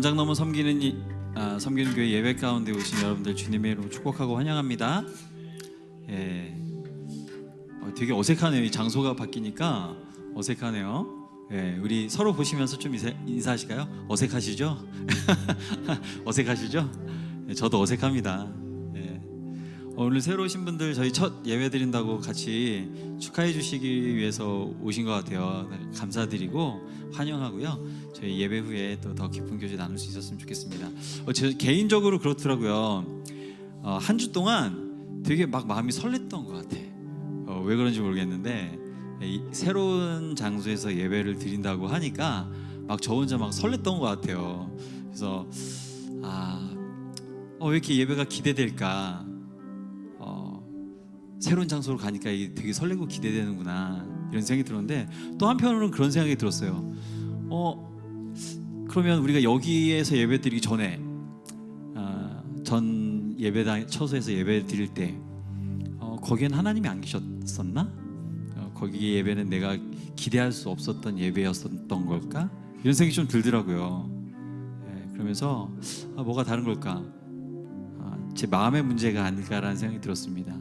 연장 넘어 섬기는 교회 예배 가운데 오신 여러분들 주님의 이름으로 축복하고 환영합니다. 예, 되게 어색하네요. 이 장소가 바뀌니까 어색하네요. 예, 우리 서로 보시면서 좀 인사하실까요? 어색하시죠? 어색하시죠? 예, 저도 어색합니다. 예. 오늘 새로 오신 분들 저희 첫 예배 드린다고 같이 축하해 주시기 위해서 오신 것 같아요. 감사드리고 환영하고요. 저희 예배 후에 또 더 깊은 교제 나눌 수 있었으면 좋겠습니다. 저 개인적으로 그렇더라고요. 한 주 동안 되게 막 마음이 설렜던 것 같아. 왜 그런지 모르겠는데 새로운 장소에서 예배를 드린다고 하니까 막 저 혼자 막 설렜던 것 같아요. 그래서 왜 이렇게 예배가 기대될까? 새로운 장소로 가니까 이게 되게 설레고 기대되는구나 이런 생각이 들었는데 또 한편으로는 그런 생각이 들었어요. 그러면 우리가 여기에서 예배 드리기 전에 전 예배당 처소에서 예배 드릴 때 거기엔 하나님이 안 계셨었나? 거기 예배는 내가 기대할 수 없었던 예배였었던 걸까? 이런 생각이 좀 들더라고요. 그러면서 뭐가 다른 걸까? 제 마음의 문제가 아닐까라는 생각이 들었습니다.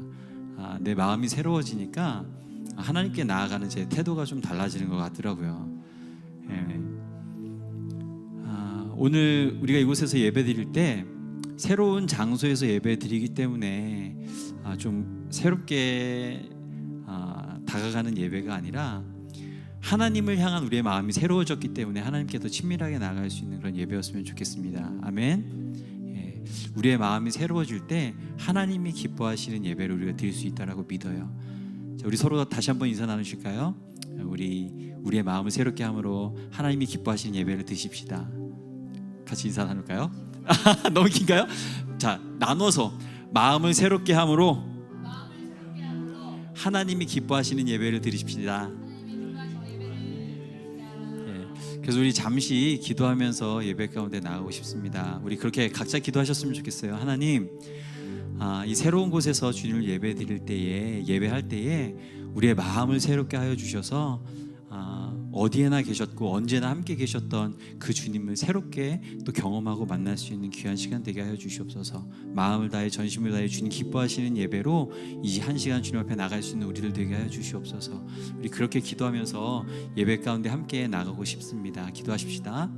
내 마음이 새로워지니까 하나님께 나아가는 제 태도가 좀 달라지는 것 같더라고요. 오늘 우리가 이곳에서 예배 드릴 때 새로운 장소에서 예배 드리기 때문에 좀 새롭게 다가가는 예배가 아니라 하나님을 향한 우리의 마음이 새로워졌기 때문에 하나님께 더 친밀하게 나아갈 수 있는 그런 예배였으면 좋겠습니다. 아멘. 우리의 마음이 새로워질 때 하나님이 기뻐하시는 예배를 우리가 드릴 수 있다라고 믿어요. 자, 우리 서로 다시 한번 인사 나누실까요? 우리의 마음을 새롭게 함으로 하나님이 기뻐하시는 예배를 드십시다. 같이 인사 나눌까요? 너무 긴가요? 자, 나눠서 마음을 새롭게 함으로 하나님이 기뻐하시는 예배를 드리십시다. 그래서 우리 잠시 기도하면서 예배 가운데 나가고 싶습니다. 우리 그렇게 각자 기도하셨으면 좋겠어요. 하나님, 이 새로운 곳에서 주님을 예배 드릴 때에, 예배할 때에 우리의 마음을 새롭게 하여 주셔서 어디에나 계셨고 언제나 함께 계셨던 그 주님을 새롭게 또 경험하고 만날 수 있는 귀한 시간 되게 하여 주시옵소서. 마음을 다해 전심을 다해 주님 기뻐하시는 예배로 이 한 시간 주님 앞에 나갈 수 있는 우리들 되게 하여 주시옵소서. 우리 그렇게 기도하면서 예배 가운데 함께 나가고 싶습니다. 기도하십시다.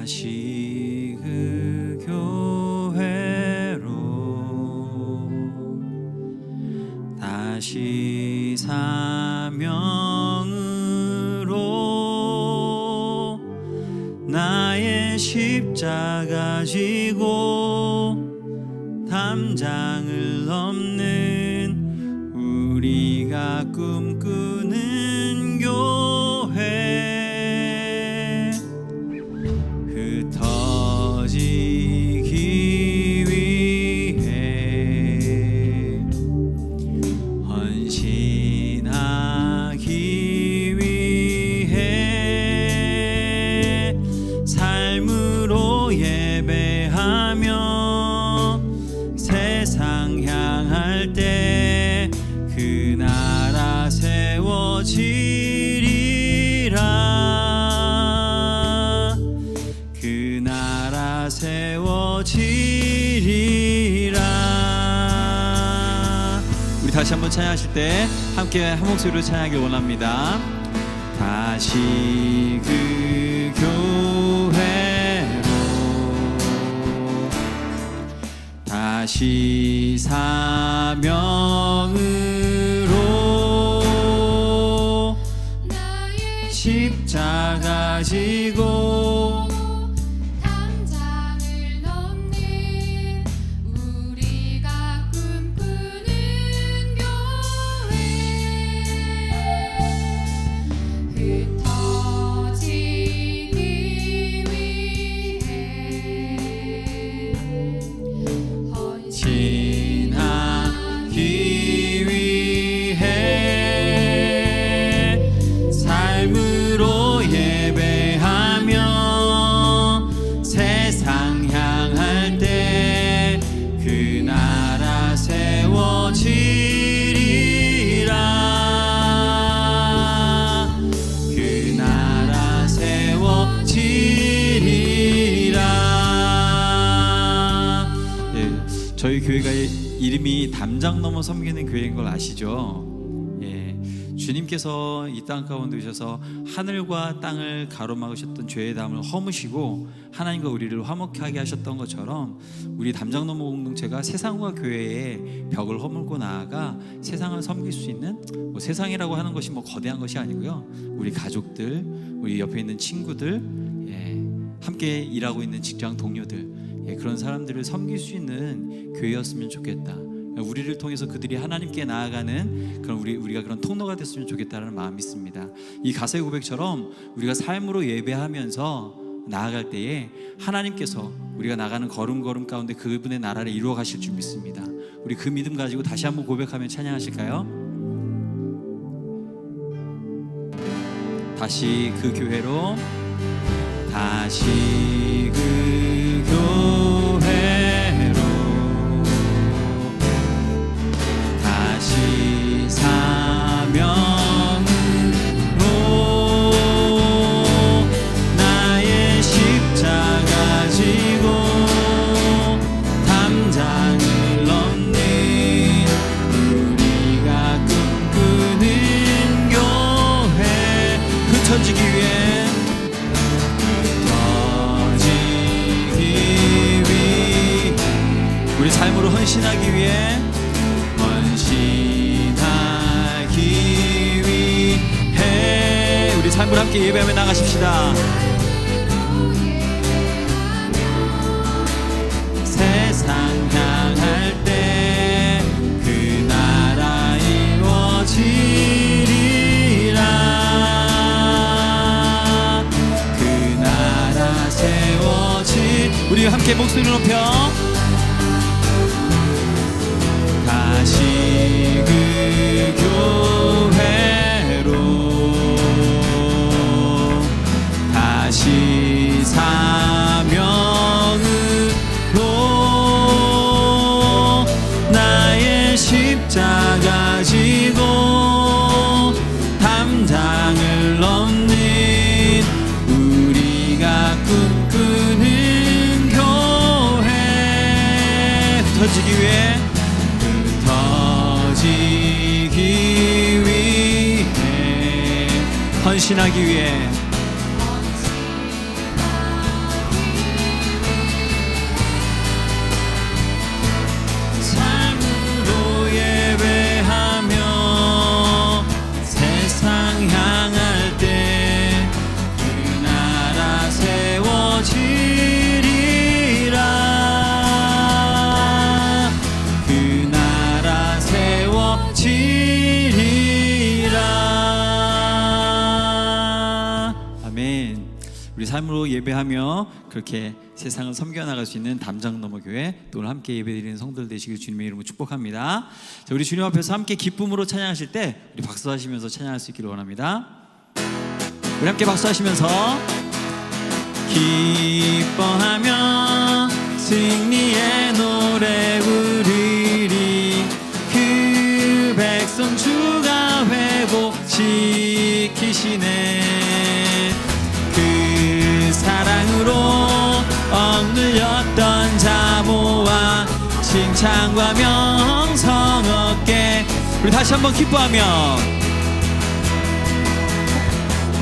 다시 그 교회로 다시 사명으로 나의 십자가 지고 담장을 넘는 우리가 꿈꾸는 교회 흩어지기 위해 헌신하기 위해 삶으로 예배하며 세상 향할 때 그 나라 세워지리라. 그 나라 세워지리라. 우리 다시 한번 찬양하실 때 함께 한 목소리로 찬양하길 원합니다. 다시 그 교회로 다시 사명으로 나의 십자가 지고 담장을 넘는 우리가 꿈꾸는 교회 이름이 담장 넘어 섬기는 교회인 걸 아시죠? 예, 주님께서 이 땅 가운데 오셔서 하늘과 땅을 가로막으셨던 죄의 담을 허무시고 하나님과 우리를 화목하게 하셨던 것처럼 우리 담장 넘어 공동체가 세상과 교회의 벽을 허물고 나아가 세상을 섬길 수 있는, 세상이라고 하는 것이 거대한 것이 아니고요, 우리 가족들, 우리 옆에 있는 친구들, 함께 일하고 있는 직장 동료들, 그런 사람들을 섬길 수 있는 교회였으면 좋겠다. 우리를 통해서 그들이 하나님께 나아가는 그런 우리가 그런 통로가 됐으면 좋겠다라는 마음이 있습니다. 이 가사의 고백처럼 우리가 삶으로 예배하면서 나아갈 때에 하나님께서 우리가 나가는 걸음걸음 가운데 그분의 나라를 이루어 가실 줄 믿습니다. 우리 그 믿음 가지고 다시 한번 고백하며 찬양하실까요? 다시 그 교회로, 다시 그 교회로, 다시 사명으로 나의 십자가 지고 담장을 넘는 우리가 꿈꾸는 교회, 흩어지기 위해, 우리 삶으로 헌신하기 위해, 우리 삶으로 함께 예배하며 나가십시다. 세상 향할 때 그 나라 이루어지리라. 그 나라 세워질, 우리 함께 목소리를 높여, 다시 그 교회로, 다시 사명으로 나의 십자가 지고 담장을 넘는 우리가 꿈꾸는 교회, 흩어지기 위해, 헌신하기 위해, 삶으로 예배하며 세상 향할 때 그 나라 세워지리라. 그 나라 세워지리라. 아멘. 우리 삶으로 예배하며 그렇게 세상을 섬겨나갈 수 있는 담장 넘어 교회, 또 오늘 함께 예배드리는 성도들 되시길 주님의 이름으로 축복합니다. 자, 우리 주님 앞에서 함께 기쁨으로 찬양하실 때 우리 박수하시면서 찬양할 수 있기를 원합니다. 우리 함께 박수하시면서, 기뻐하며 승리의 노래 부르리. 그 백성 주가 회복시키시네. 그 사랑으로 억눌렸던 자 모아 칭찬과 명성 얻게. 우리 다시 한번 기뻐하며,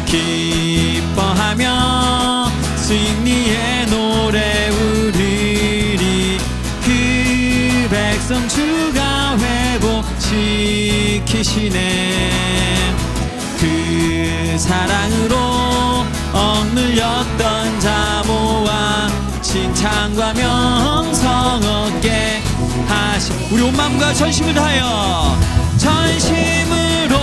기뻐하며 승리의 노래 부르리. 그 백성 주가 회복시키시네. 그 사랑으로 억눌렸던 자 모아 칭찬과 명성 얻게 하시. 우리 온 마음과 전심을 다하여, 전심으로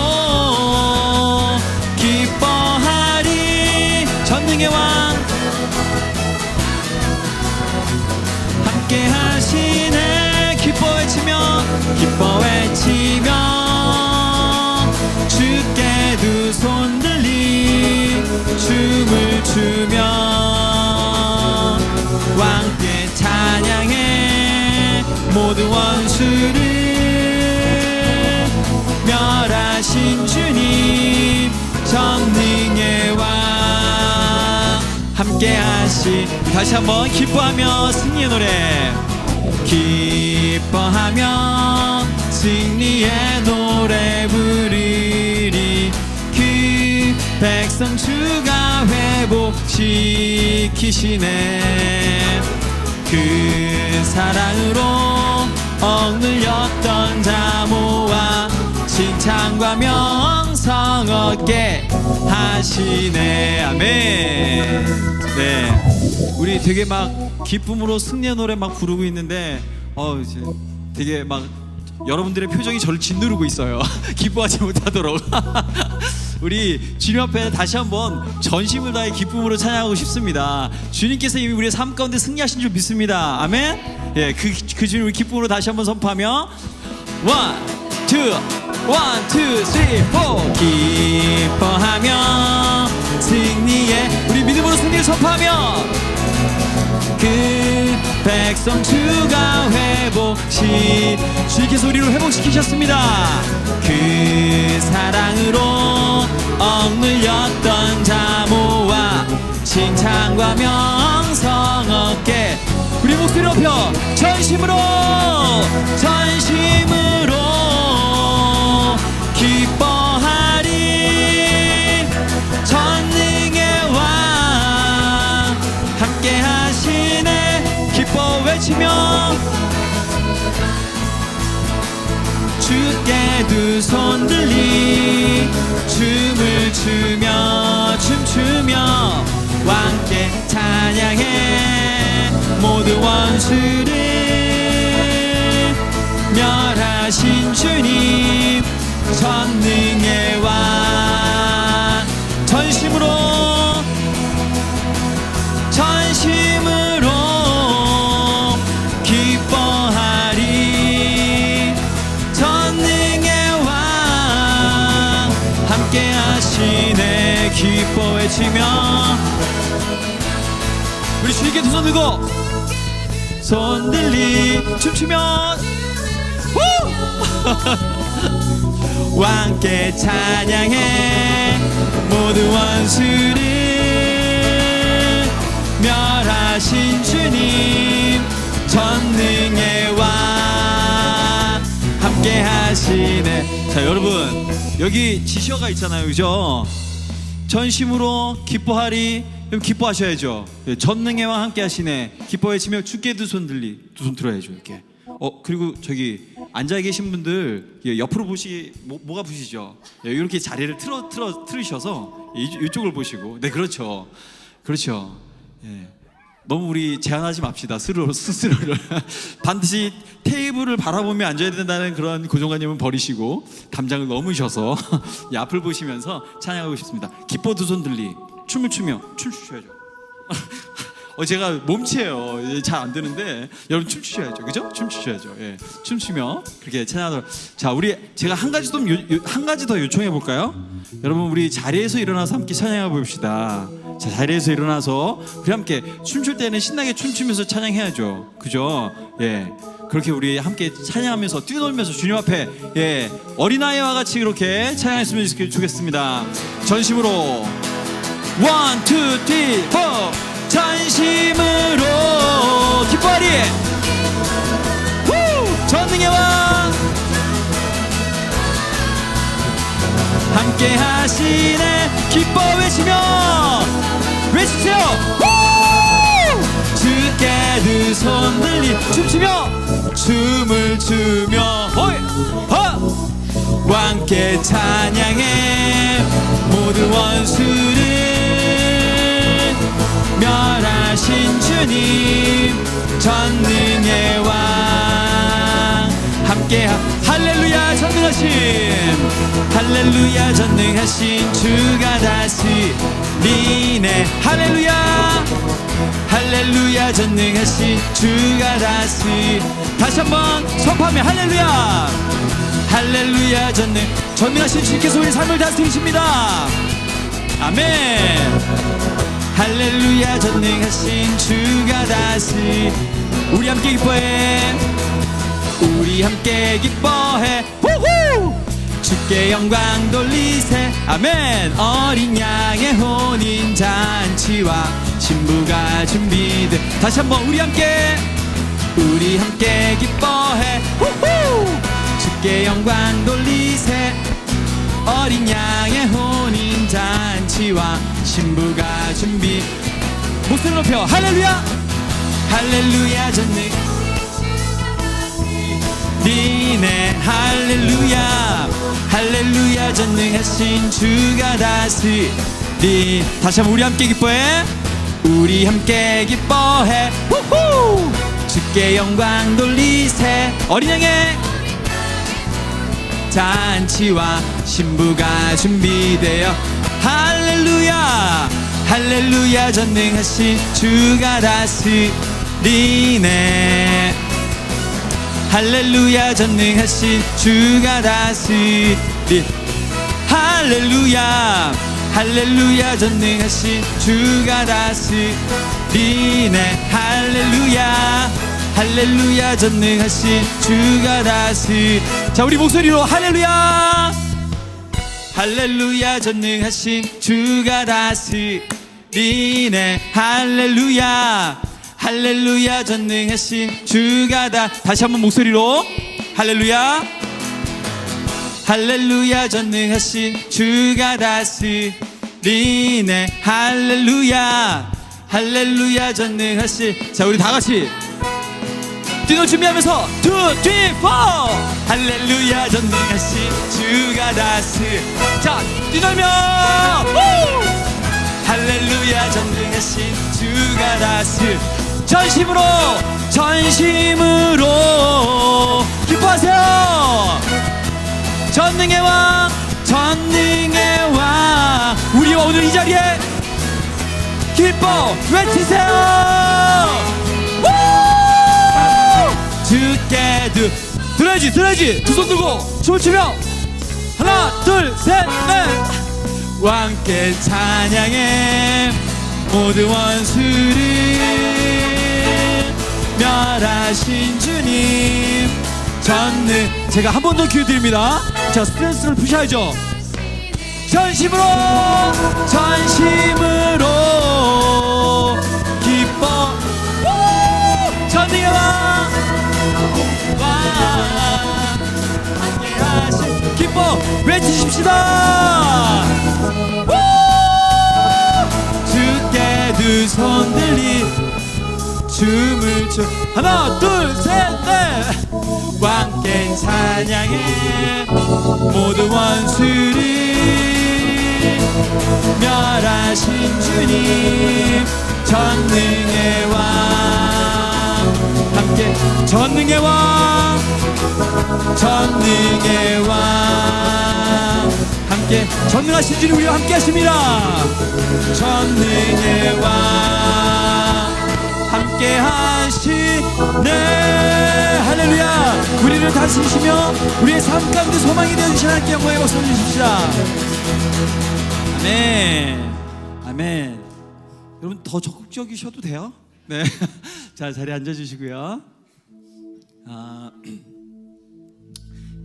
기뻐하리. 전능의 왕 함께 하시네. 기뻐 외치며, 기뻐 외치며 주께 두 손 들리 춤을 추며 왕께 찬양해. 모든 원수를 멸하신 주님, 전능의 왕 함께 하시. 다시 한번 기뻐하며 승리의 노래, 기뻐하며 승리의 노래 부르리. 그 백성 주가 회복시키시네. 그 사랑으로 억눌렸던 자 모아 칭찬과 명성 얻게 하시네. 아멘. 네, 우리 되게 막 기쁨으로 승리의 노래 막 부르고 있는데 이제 되게 막 여러분들의 표정이 저를 짓누르고 있어요. 기뻐하지 못하도록. 우리 주님 앞에 다시 한번 전심을 다해 기쁨으로 찬양하고 싶습니다. 주님께서 이미 우리의 삶 가운데 승리하신 줄 믿습니다. 아멘. 예, 그 주님을 기쁨으로 다시 한번 선포하며 1, 2, 1, 2, 3, 4 기뻐하며 승리의 우리 믿음으로 승리를 선포하며 그 백성 주가 주님께서 우리를 회복시키셨습니다. 그 사랑으로 억눌렸던 자 모아 칭찬과 명성 얻게 우리 목소리 높여 전심으로 기뻐하리. 전능의 왕 함께 하시네. 기뻐 외치며 주께 두 손 들리 춤을 추며 춤추며 왕께 찬양해. 모두 원수를 멸하신 주님 전능의 왕. 전심으로 기뻐하리. 전능의 왕 함께 하시네. 기뻐 외치며 우리 주님께 두 손 들고 손 들리 춤추며 왕께 찬양해. 모두 원수를 멸하신 주님 전능의 왕 함께 하시네. 자, 여러분 여기 지시어가 있잖아요, 그죠? 전심으로 기뻐하리. 기뻐하셔야죠. 전능의 왕 함께 하시네. 기뻐 외치며 주께 두 손 들어야죠, 이렇게. 그리고 저기 앉아 계신 분들 옆으로 뭐가 부시죠? 이렇게 자리를 틀으셔서 이쪽을 보시고. 네, 그렇죠. 예. 너무 우리 제한하지 맙시다. 스스로를 반드시 테이블을 바라보며 앉아야 된다는 그런 고정관념은 버리시고 담장을 넘으셔서 이 앞을 보시면서 찬양하고 싶습니다. 기뻐 두 손 들리 춤을 추며 춤추셔야죠. 제가 몸치예요. 잘 안 되는데 여러분 춤추셔야죠, 그죠? 춤추셔야죠. 예, 춤추며 그렇게 찬양하도록. 자, 제가 한 가지 더 요청해 볼까요? 여러분 우리 자리에서 일어나서 함께 찬양해 봅시다. 자, 자리에서 일어나서 우리 함께 춤출 때는 신나게 춤추면서 찬양해야죠, 그죠? 예, 그렇게 우리 함께 찬양하면서 뛰놀면서 주님 앞에 어린아이와 같이 그렇게 찬양했으면 좋겠습니다. 전심으로 1, 2, 3, 4 전심으로 기뻐하리. 전능의 왕 함께 하시네. 기뻐 외치세요. 주께 두 손 들리 춤추며 춤을 추며 왕께 찬양해. 모두 원수를 멸하신 주님 전능의 왕 함께 할렐루야. 전능하신 주가 다스리네. 할렐루야. 전능하신 주가 다시 한번 선포하며 할렐루야. 전능하신 주께서 우리 삶을 다스리십니다. 아멘. 할렐루야. 전능하신 주가 우리 함께 기뻐해. 주께 영광 돌리세. 아멘. 어린 양의 혼인 잔치와 신부가 준비된. 다시 한번 우리 함께 우리 함께 기뻐해 우후! 주께 영광 돌리세 어린 양의 혼인 잔치와 신부가 준비 목소리 높여 할렐루야 할렐루야 전능 니네 할렐루야 할렐루야 전능하신 주가 다스리 다시 한번 우리 함께 기뻐해 우리 함께 기뻐해 우후! 주께 영광 돌리세 어린 양의 잔치와 신부가 준비되어 할렐루야 할렐루야 전능하신 주가 다스리네 할렐루야 전능하신 주가 다스리 할렐루야 할렐루야 전능하신 주가 다스리네 할렐루야 할렐루야 전능하신 주가 다스리 자 우리 목소리로 할렐루야 할렐루야 전능하신 주가 다스리네 할렐루야 할렐루야 전능하신 주가 다시 한번 목소리로 할렐루야 할렐루야 전능하신 주가 다스리네 할렐루야 할렐루야 전능하신 자 우리 다같이 뛰노 준비하면서 2, 3, 4 할렐루야 전능하신 주가 다스리 자 뛰놀며 할렐루야 전능하신 주가 다스리 전심으로 기뻐하세요 전능의 왕 전능의 왕 우리와 오늘 이 자리에 기뻐 외치세요 주께 들어야지 두 손 들고 춤을 추며 하나 둘 셋 넷 왕께 찬양해 모든 원수를 멸하신 주님 전능 제가 한 번 더 기회 드립니다 자 스트레스를 푸셔야죠 전심으로 기뻐 전능의 왕 함께하신 기뻐 외치십시다 주께 두 손 들리 춤을 춰 하나 둘 셋 넷 왕께 찬양해 모든 원수를 멸하신 주님 전능의 왕 함께 전능의 왕 함께 전능하신 주님 우리와 함께 하십니다 전능의 왕 함께 하시네 할렐루야 우리를 다스리시며 우리의 삶 가운데 소망이 되어주신 하나님께 영광의 박수 올려주십시다 아멘 아멘 여러분 더 적극적이셔도 돼요 네 자 자리에 앉아주시고요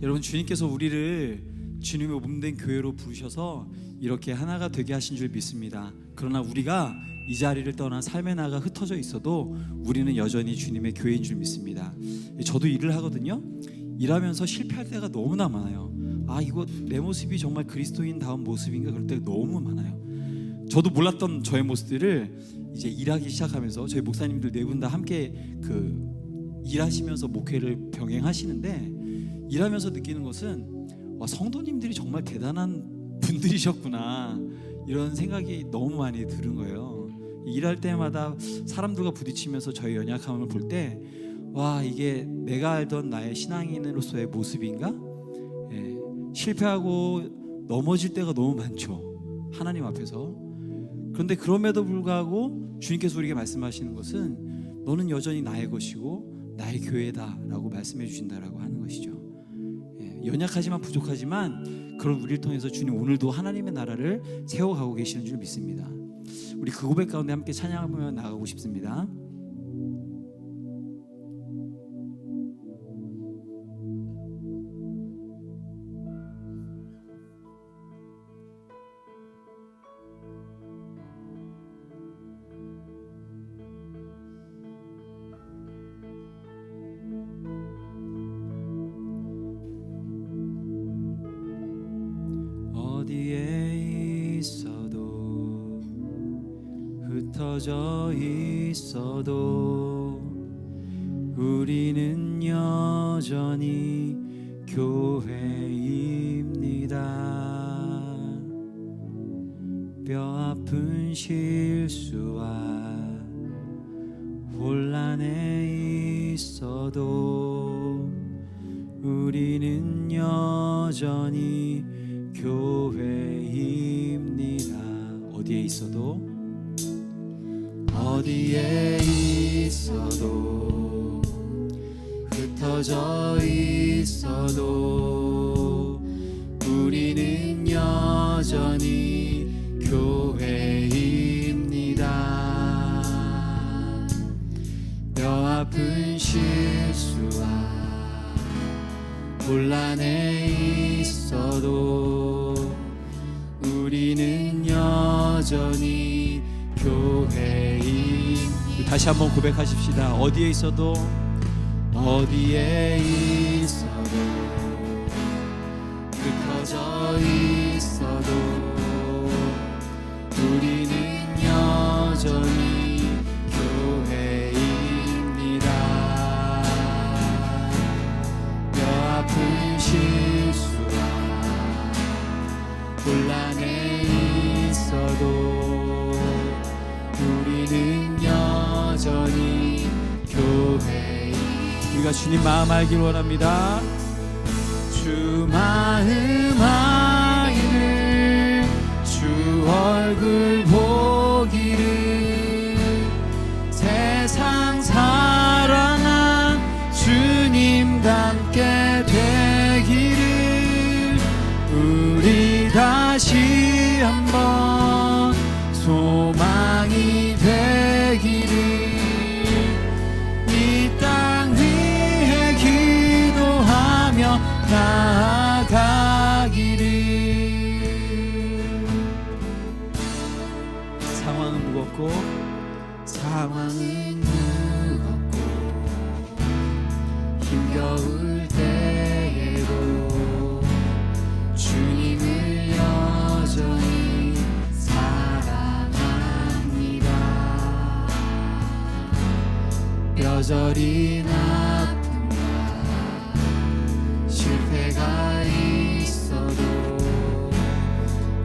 여러분 주님께서 우리를 주님의 몸된 교회로 부르셔서 이렇게 하나가 되게 하신 줄 믿습니다 그러나 우리가 이 자리를 떠나 삶의 나가 흩어져 있어도 우리는 여전히 주님의 교회인 줄 믿습니다 저도 일을 하거든요 일하면서 실패할 때가 너무나 많아요 이거 내 모습이 정말 그리스도인다운 모습인가 그럴 때가 너무 많아요 저도 몰랐던 저의 모습들을 이제 일하기 시작하면서 저희 목사님들 네 분 다 함께 일하시면서 목회를 병행하시는데 일하면서 느끼는 것은 성도님들이 정말 대단한 분들이셨구나 이런 생각이 너무 많이 들은 거예요 일할 때마다 사람들과 부딪히면서 저의 연약함을 볼 때 이게 내가 알던 나의 신앙인으로서의 모습인가? 실패하고 넘어질 때가 너무 많죠 하나님 앞에서 그런데 그럼에도 불구하고 주님께서 우리에게 말씀하시는 것은 너는 여전히 나의 것이고 나의 교회다 라고 말씀해 주신다라고 하는 것이죠 연약하지만 부족하지만 그런 우리를 통해서 주님 오늘도 하나님의 나라를 세워가고 계시는 줄 믿습니다 우리 그 고백 가운데 함께 찬양하며 나가고 싶습니다 흩어져 있어도 우리는 여전히 교회입니다. 뼈아픈 실수와 혼란에 있어도 우리는 여전히 교회입니다. 어디에 있어도 흩어져 있어도 우리는 여전히 교회입니다. 뼈아픈 실수와 혼란에 있어도 우리는 여전히 교회입니다. 다시 한번 고백하십시다. 어디에 있어도 흩어져 있어도 우리는 여전히 교회입니다. 뼈아픈 실수와 혼란에 있어도 우리는 여전히 교회입니다. 우리가 주님 마음 알길 원합니다. 주 마음 알기를, 주 얼굴 보기를, 세상 사랑한 주님 닮게 되기를, 우리 다시 한번 소망이 되기를, 이 땅 위에 기도하며 나아가기를. 상황은 무겁고 힘겨울 때에도 주님을 여전히 사랑합니다. 뼈저린 아픔과 실패가 있어도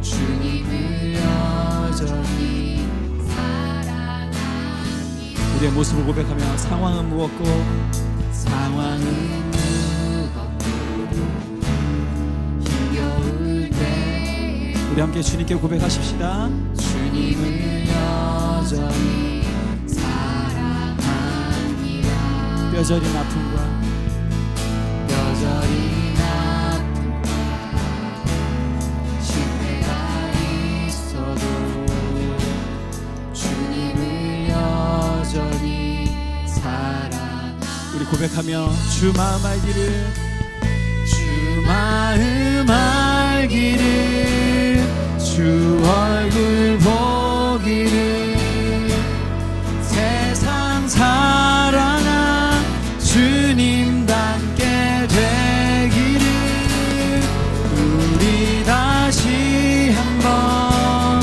주님을 여전히 사랑합니다. 우리의 모습을 고백하며 상황은 무겁고 힘겨울 때 우리 함께 주님께 고백하십시다. 주님을 여전히 사랑합니다. 뼈저린 아픔과 실패가 있어도 주님을 여전히 사랑합니다. 우리 고백하며 주 마음 알기를, 주 마음 알기를, 주 얼굴 보기를, 세상 사랑한 주님 닮게 되기를, 우리 다시 한번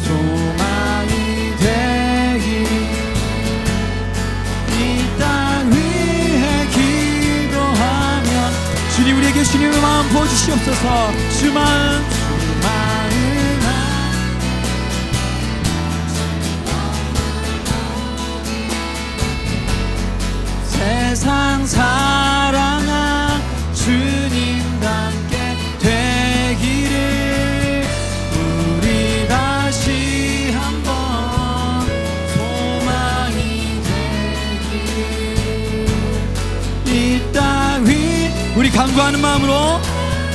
소망이 되기를, 이 땅 위에 기도하며 주님 우리에게 주님의 마음 부어주시옵소서. 주 마음 세상 사랑한 주님 닮게 되기를, 우리 다시 한번 소망이 되기를, 이 땅 위 우리 간구하는 마음으로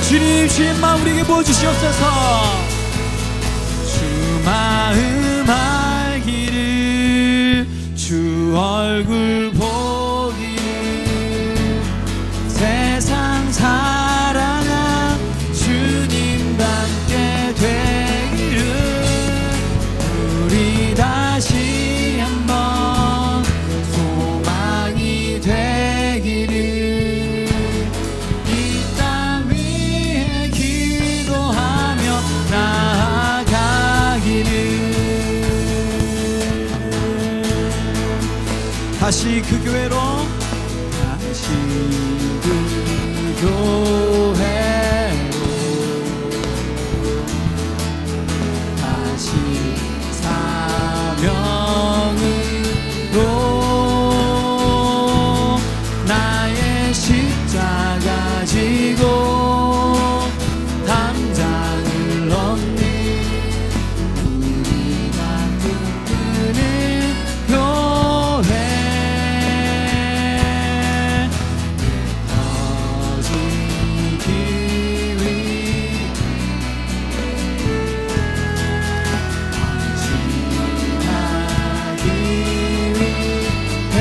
주님 마음 우리에게 부어주시옵소서. 주 마음 알기를, 주 얼굴 보기를, 세상 사랑한 주님 닮게 되기를, 우리 다시 한번 소망이 되기를, 이 땅 위에 기도하며 다시 그 교회로 다시 그 교회로 다시 사명으로 나의 십자가 지고 담장을 얻는 우리가 꿈꾸는 교회 터지기 위해 헌신하기 위해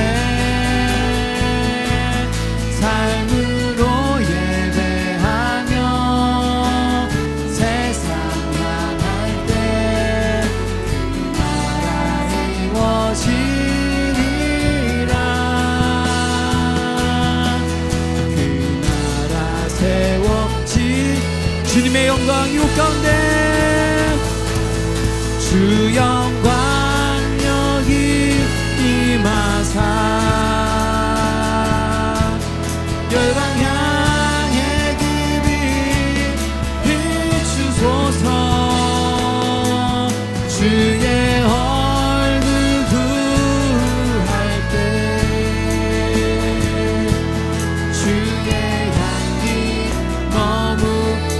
삶으로 예배하며 세상 향할 때 그 나라 이루어지리라. 그 나라 세워지 주님의 영광 이곳 가운데 주 영광 여기 임하사 열방 향해 그빛 비추소서. 주의 얼굴 구할 때 주의 향기 머무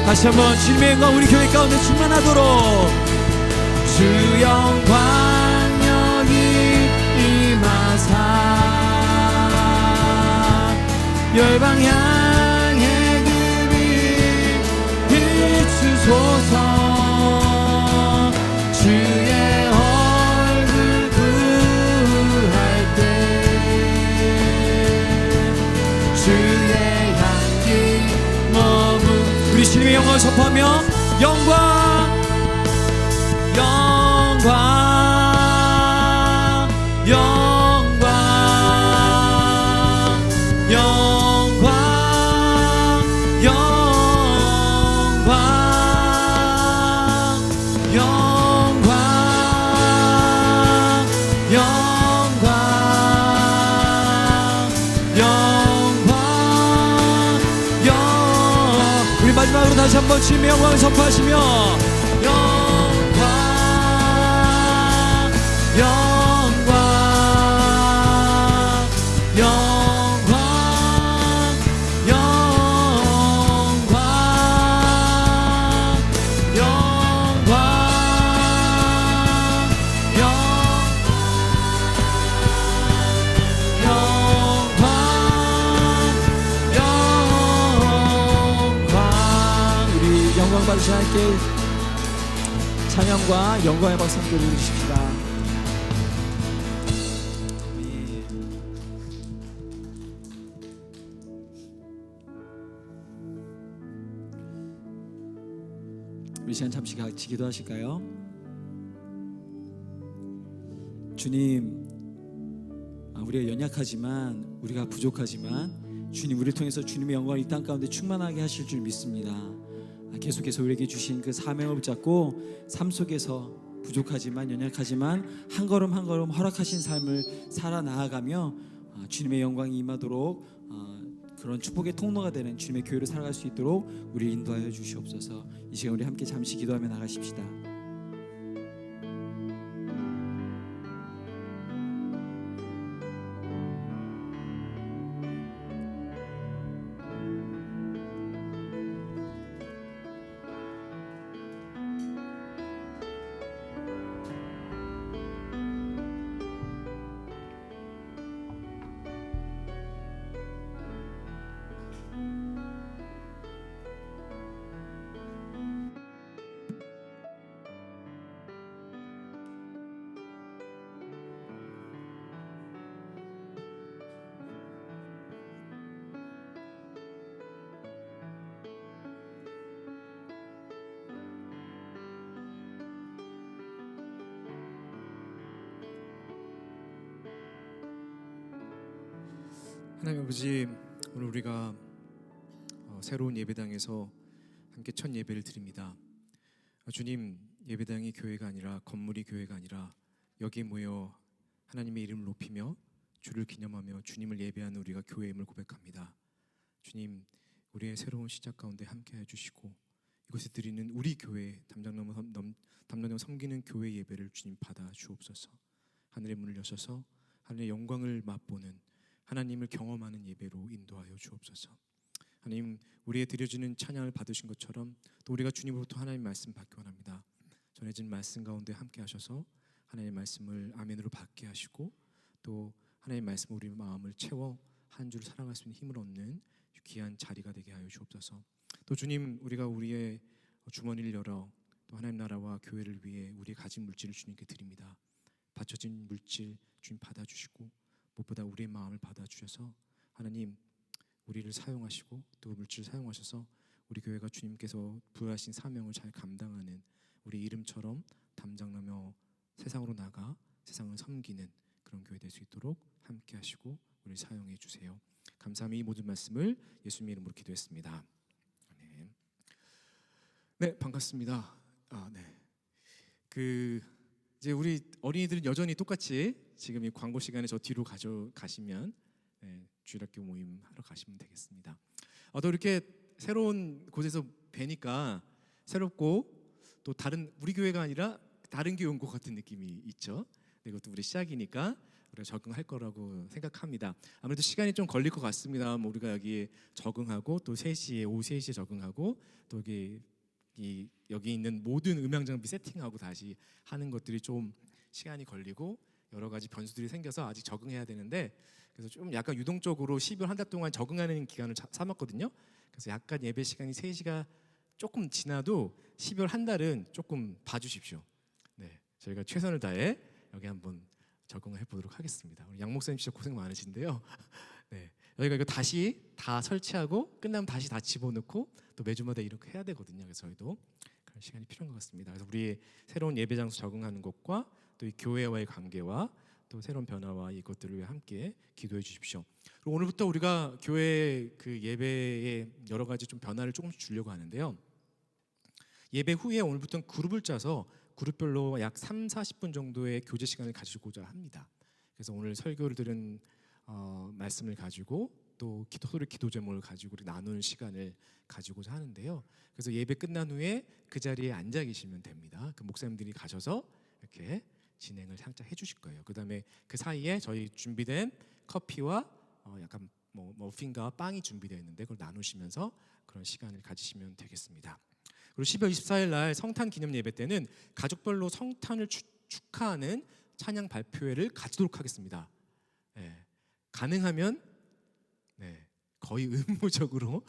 다시 한번 주님의 영광 우리 교회 가운데 충만하도록 주 영광 여기 임하사 열방 향해 그빛 비추소서. 주의 얼굴 구할 때 주의 향기 머무 우리 주님의 영광을 선포하며 영광 영광 영광 영광 영광 영광 영광 영광 우리 마지막으로 다시 한번 주님의 영광을 선포하시며 영광 영광 영광 영광 영광 영광 우리 영광 받으시는 하나님께 찬양과 영광의 박수 함께 올려주십시다. 우리 시간 잠시 같이 기도하실까요? 주님, 우리가 연약하지만 우리가 부족하지만 주님 우리를 통해서 주님의 영광을 이 땅 가운데 충만하게 하실 줄 믿습니다. 계속해서 우리에게 주신 그 사명을 붙잡고 삶 속에서 부족하지만 연약하지만 한 걸음 한 걸음 허락하신 삶을 살아 나아가며 주님의 영광이 임하도록 그런 축복의 통로가 되는 주님의 교회로 살아갈 수 있도록 우리를 인도하여 주시옵소서. 이 시간 우리 함께 잠시 기도하며 나가십시다. 하나님 아버지, 오늘 우리가 새로운 예배당에서 함께 첫 예배를 드립니다. 주님, 예배당이 교회가 아니라 건물이 교회가 아니라 여기에 모여 하나님의 이름을 높이며 주를 기념하며 주님을 예배하는 우리가 교회임을 고백합니다. 주님, 우리의 새로운 시작 가운데 함께해 주시고 이곳에 드리는 우리 교회 담당자로 섬기는 교회 예배를 주님 받아 주옵소서. 하늘의 문을 여셔서 하늘의 영광을 맛보는 하나님을 경험하는 예배로 인도하여 주옵소서. 하나님, 우리의 드려지는 찬양을 받으신 것처럼 또 우리가 주님으로부터 하나님의 말씀 받기 원합니다. 전해진 말씀 가운데 함께 하셔서 하나님의 말씀을 아멘으로 받게 하시고 또 하나님의 말씀 우리 마음을 채워 한 주를 살아갈 수 있는 힘을 얻는 귀한 자리가 되게 하여 주옵소서. 또 주님, 우리가 우리의 주머니를 열어 또 하나님 나라와 교회를 위해 우리의 가진 물질을 주님께 드립니다. 바쳐진 물질 주님 받아주시고 무엇보다 우리의 마음을 받아주셔서 하나님 우리를 사용하시고 또 물질을 사용하셔서 우리 교회가 주님께서 부여하신 사명을 잘 감당하는 우리 이름처럼 담장나며 세상으로 나가 세상을 섬기는 그런 교회 될 수 있도록 함께 하시고 우리 사용해 주세요. 감사함이 이 모든 말씀을 예수님의 이름으로 기도했습니다. 아멘. 네, 반갑습니다. 이제 우리 어린이들은 여전히 똑같이 지금 이 광고 시간에 저 뒤로 가시면 주일학교 모임 하러 가시면 되겠습니다. 또 이렇게 새로운 곳에서 뵈니까 새롭고 또 다른 우리 교회가 아니라 다른 교회 온 것 같은 느낌이 있죠. 이것도 우리 시작이니까 우리가 적응할 거라고 생각합니다. 아무래도 시간이 좀 걸릴 것 같습니다. 우리가 여기 적응하고 또 오후 3시에 적응하고 또 여기 있는 모든 음향 장비 세팅하고 다시 하는 것들이 좀 시간이 걸리고 여러 가지 변수들이 생겨서 아직 적응해야 되는데 그래서 좀 약간 유동적으로 12월 한 달 동안 적응하는 기간을 삼았거든요. 그래서 약간 예배 시간이 3시가 조금 지나도 12월 한 달은 조금 봐주십시오. 네, 저희가 최선을 다해 여기 한번 적응을 해보도록 하겠습니다. 우리 양 목사님 진짜 고생 많으신데요. 네, 저희가 이거 다시 다 설치하고 끝나면 다시 다 집어넣고 또 매주마다 이렇게 해야 되거든요. 그래서 저희도 그런 시간이 필요한 것 같습니다. 그래서 우리 새로운 예배 장소 적응하는 것과 또 이 교회와의 관계와 또 새로운 변화와 이것들을 위해 함께 기도해 주십시오. 그리고 오늘부터 우리가 교회 그 예배에 여러 가지 좀 변화를 조금씩 주려고 하는데요. 예배 후에 오늘부터는 그룹을 짜서 그룹별로 약 3-40분 정도의 교제 시간을 가지고자 합니다. 그래서 오늘 설교를 들은 말씀을 가지고 또 기도 제목을 가지고 나누는 시간을 가지고자 하는데요. 그래서 예배 끝난 후에 그 자리에 앉아 계시면 됩니다. 그 목사님들이 가셔서 이렇게 진행을 살짝 해주실 거예요. 그다음에 그 사이에 저희 준비된 커피와 약간 머핀과 빵이 준비되어 있는데 그걸 나누시면서 그런 시간을 가지시면 되겠습니다. 그리고 12월 24일 날 성탄 기념 예배 때는 가족별로 성탄을 축하하는 찬양 발표회를 가지도록 하겠습니다. 네, 가능하면 거의 의무적으로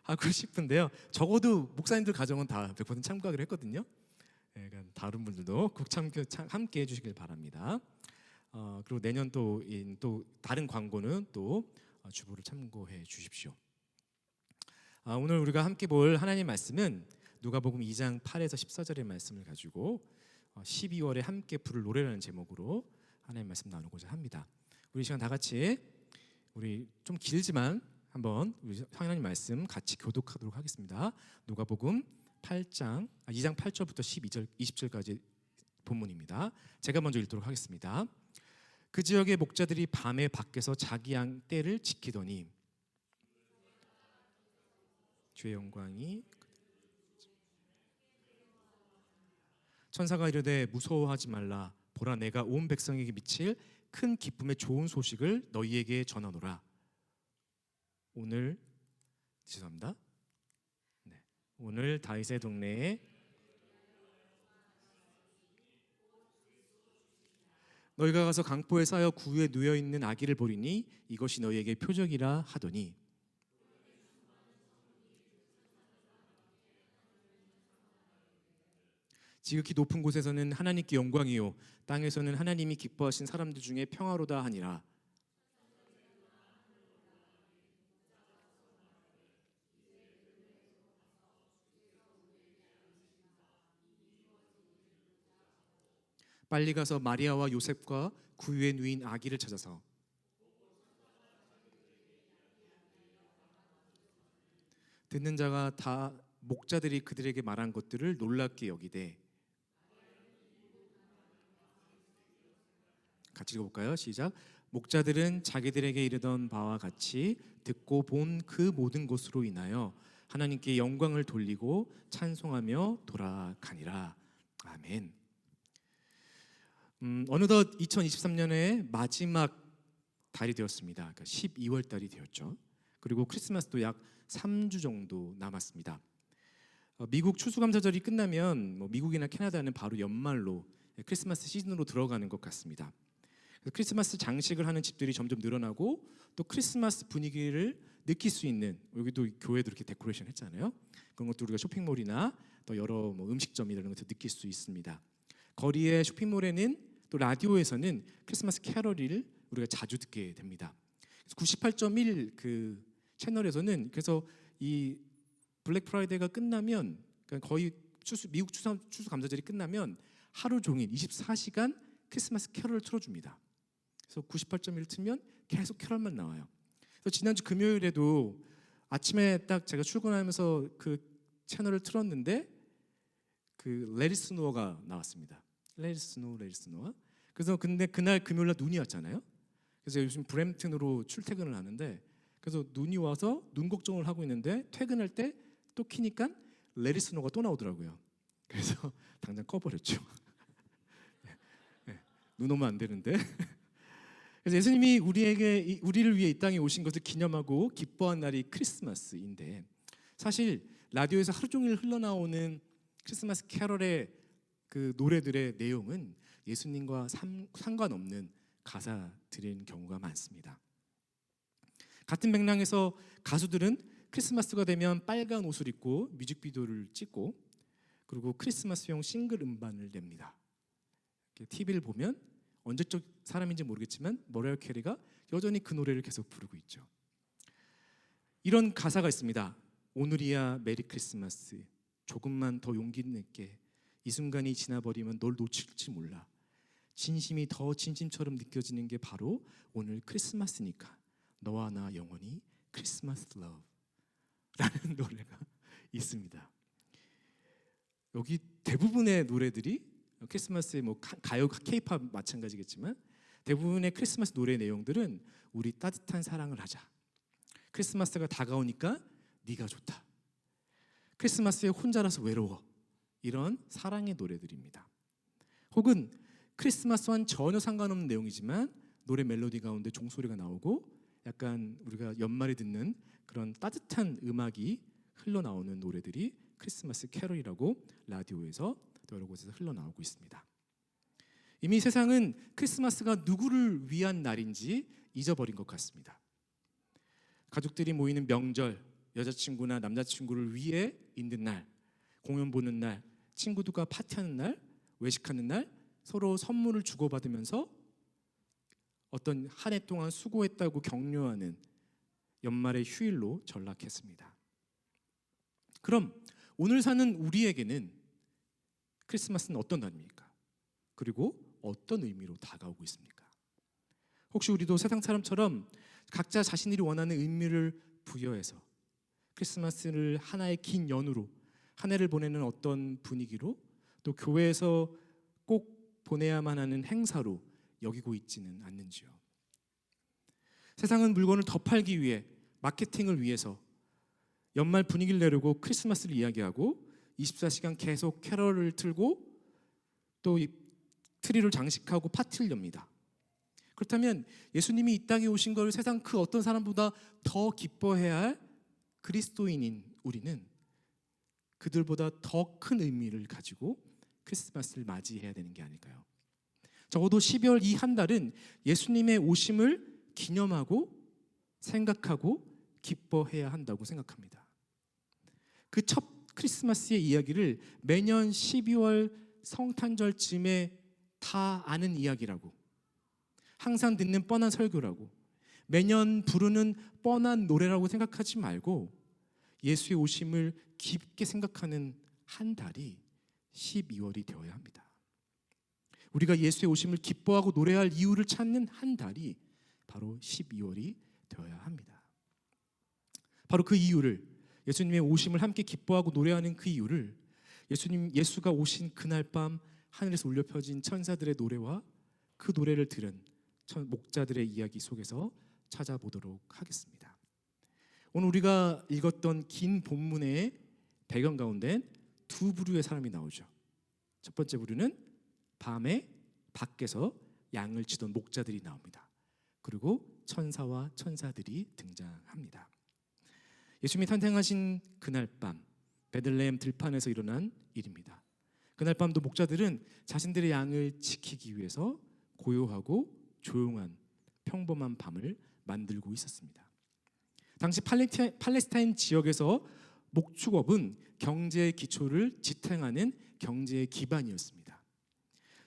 하고 싶은데요. 적어도 목사님들 가정은 다 100% 참가하기로 했거든요. 그러니까 다른 분들도 꼭 함께 해주시길 바랍니다. 그리고 내년 또 다른 광고는 또 주보를 참고해 주십시오. 오늘 우리가 함께 볼 하나님 말씀은 누가복음 2장 8에서 14절의 말씀을 가지고 12월에 함께 부를 노래라는 제목으로 하나님 말씀 나누고자 합니다. 우리 시간 다 같이 우리 좀 길지만 한번 우리 하나님 말씀 같이 교독하도록 하겠습니다. 누가복음 2장 8절부터 20절까지 본문입니다. 제가 먼저 읽도록 하겠습니다. 그 지역의 목자들이 밤에 밖에서 자기 양 떼를 지키더니 주의 영광이 천사가 이르되 무서워하지 말라. 보라, 내가 온 백성에게 미칠 큰 기쁨의 좋은 소식을 너희에게 전하노라. 오늘 다윗의 동네에 너희가 가서 강포에 쌓여 구유에 누워 있는 아기를 보리니 이것이 너희에게 표적이라 하더니 지극히 높은 곳에서는 하나님께 영광이요 땅에서는 하나님이 기뻐하신 사람들 중에 평화로다 하니라. 빨리 가서 마리아와 요셉과 구유에 누인 아기를 찾아서 듣는 자가 다 목자들이 그들에게 말한 것들을 놀랍게 여기되 같이 읽어볼까요? 시작. 목자들은 자기들에게 이르던 바와 같이 듣고 본 그 모든 것으로 인하여 하나님께 영광을 돌리고 찬송하며 돌아가니라. 아멘. 어느덧 2023년의 마지막 달이 되었습니다. 그러니까 12월 달이 되었죠. 그리고 크리스마스도 약 3주 정도 남았습니다. 미국 추수감사절이 끝나면 미국이나 캐나다는 바로 연말로 크리스마스 시즌으로 들어가는 것 같습니다. 크리스마스 장식을 하는 집들이 점점 늘어나고 또 크리스마스 분위기를 느낄 수 있는, 여기도 교회도 이렇게 데코레이션 했잖아요. 그런 것도 우리가 쇼핑몰이나 또 여러 음식점 이런 것도 느낄 수 있습니다. 거리의 쇼핑몰에는 또 라디오에서는 크리스마스 캐럴을 우리가 자주 듣게 됩니다. 98.1 그 채널에서는 그래서 이 블랙 프라이데이가 끝나면, 그러니까 거의 미국 추수감사절이 끝나면 하루 종일 24시간 크리스마스 캐럴을 틀어줍니다. 그래서 98.1 틀면 계속 캐럴만 나와요. 그래서 지난주 금요일에도 아침에 딱 제가 출근하면서 그 채널을 틀었는데 그 Let It Snow가 나왔습니다. Let It Snow, Let It Snow. 그래서 근데 그날 금요일날 눈이 왔잖아요. 그래서 요즘 브램튼으로 출퇴근을 하는데, 그래서 눈이 와서 눈 걱정을 하고 있는데 퇴근할 때 또 키니까 Let It Snow가 또 나오더라고요. 그래서 당장 꺼버렸죠. 눈 오면 안 되는데. 그래서 예수님이 우리를 위해 이 땅에 오신 것을 기념하고 기뻐한 날이 크리스마스인데, 사실 라디오에서 하루 종일 흘러나오는 크리스마스 캐럴의 그 노래들의 내용은 예수님과 상관없는 가사들인 경우가 많습니다. 같은 맥락에서 가수들은 크리스마스가 되면 빨간 옷을 입고 뮤직비디오를 찍고 그리고 크리스마스용 싱글 음반을 냅니다. TV를 보면 언제적 사람인지 모르겠지만 머라이어 캐리가 여전히 그 노래를 계속 부르고 있죠. 이런 가사가 있습니다. 오늘이야 메리 크리스마스, 조금만 더 용기 낼게, 이 순간이 지나버리면 널 놓칠지 몰라, 진심이 더 진심처럼 느껴지는 게 바로 오늘 크리스마스니까, 너와 나 영원히 크리스마스 러브 라는 노래가 있습니다. 여기 대부분의 노래들이 크리스마스의 가요, 케이팝 마찬가지겠지만 대부분의 크리스마스 노래 내용들은 우리 따뜻한 사랑을 하자, 크리스마스가 다가오니까 네가 좋다, 크리스마스에 혼자라서 외로워, 이런 사랑의 노래들입니다. 혹은 크리스마스와는 전혀 상관없는 내용이지만 노래 멜로디 가운데 종소리가 나오고 약간 우리가 연말에 듣는 그런 따뜻한 음악이 흘러나오는 노래들이 크리스마스 캐럴이라고 라디오에서 또 여러 곳에서 흘러나오고 있습니다. 이미 세상은 크리스마스가 누구를 위한 날인지 잊어버린 것 같습니다. 가족들이 모이는 명절, 여자친구나 남자친구를 위해 있는 날, 공연 보는 날, 친구들과 파티하는 날, 외식하는 날, 서로 선물을 주고받으면서 어떤 한 해 동안 수고했다고 격려하는 연말의 휴일로 전락했습니다. 그럼 오늘 사는 우리에게는 크리스마스는 어떤 날입니까? 그리고 어떤 의미로 다가오고 있습니까? 혹시 우리도 세상 사람처럼 각자 자신들이 원하는 의미를 부여해서 크리스마스를 하나의 긴 연으로, 한 해를 보내는 어떤 분위기로, 또 교회에서 꼭 보내야만 하는 행사로 여기고 있지는 않는지요? 세상은 물건을 더 팔기 위해, 마케팅을 위해서 연말 분위기를 내려고 크리스마스를 이야기하고 24시간 계속 캐럴을 틀고 또 트리를 장식하고 파티를 엽니다. 그렇다면 예수님이 이 땅에 오신 것을 세상 그 어떤 사람보다 더 기뻐해야 할 그리스도인인 우리는 그들보다 더 큰 의미를 가지고 크리스마스를 맞이해야 되는 게 아닐까요? 적어도 12월 이 한 달은 예수님의 오심을 기념하고 생각하고 기뻐해야 한다고 생각합니다. 그 첫 크리스마스의 이야기를 매년 12월 성탄절쯤에 다 아는 이야기라고, 항상 듣는 뻔한 설교라고, 매년 부르는 뻔한 노래라고 생각하지 말고 예수의 오심을 깊게 생각하는 한 달이 12월이 되어야 합니다. 우리가 예수의 오심을 기뻐하고 노래할 이유를 찾는 한 달이 바로 12월이 되어야 합니다. 바로 그 이유를, 예수님의 오심을 함께 기뻐하고 노래하는 그 이유를 예수가 오신 그날 밤 하늘에서 울려 펴진 천사들의 노래와 그 노래를 들은 목자들의 이야기 속에서 찾아보도록 하겠습니다. 오늘 우리가 읽었던 긴 본문의 배경 가운데 두 부류의 사람이 나오죠. 첫 번째 부류는 밤에 밖에서 양을 치던 목자들이 나옵니다. 그리고 천사와 천사들이 등장합니다. 예수님이 탄생하신 그날 밤 베들레헴 들판에서 일어난 일입니다. 그날 밤도 목자들은 자신들의 양을 지키기 위해서 고요하고 조용한 평범한 밤을 만들고 있었습니다. 당시 팔레스타인 지역에서 목축업은 경제의 기초를 지탱하는 경제의 기반이었습니다.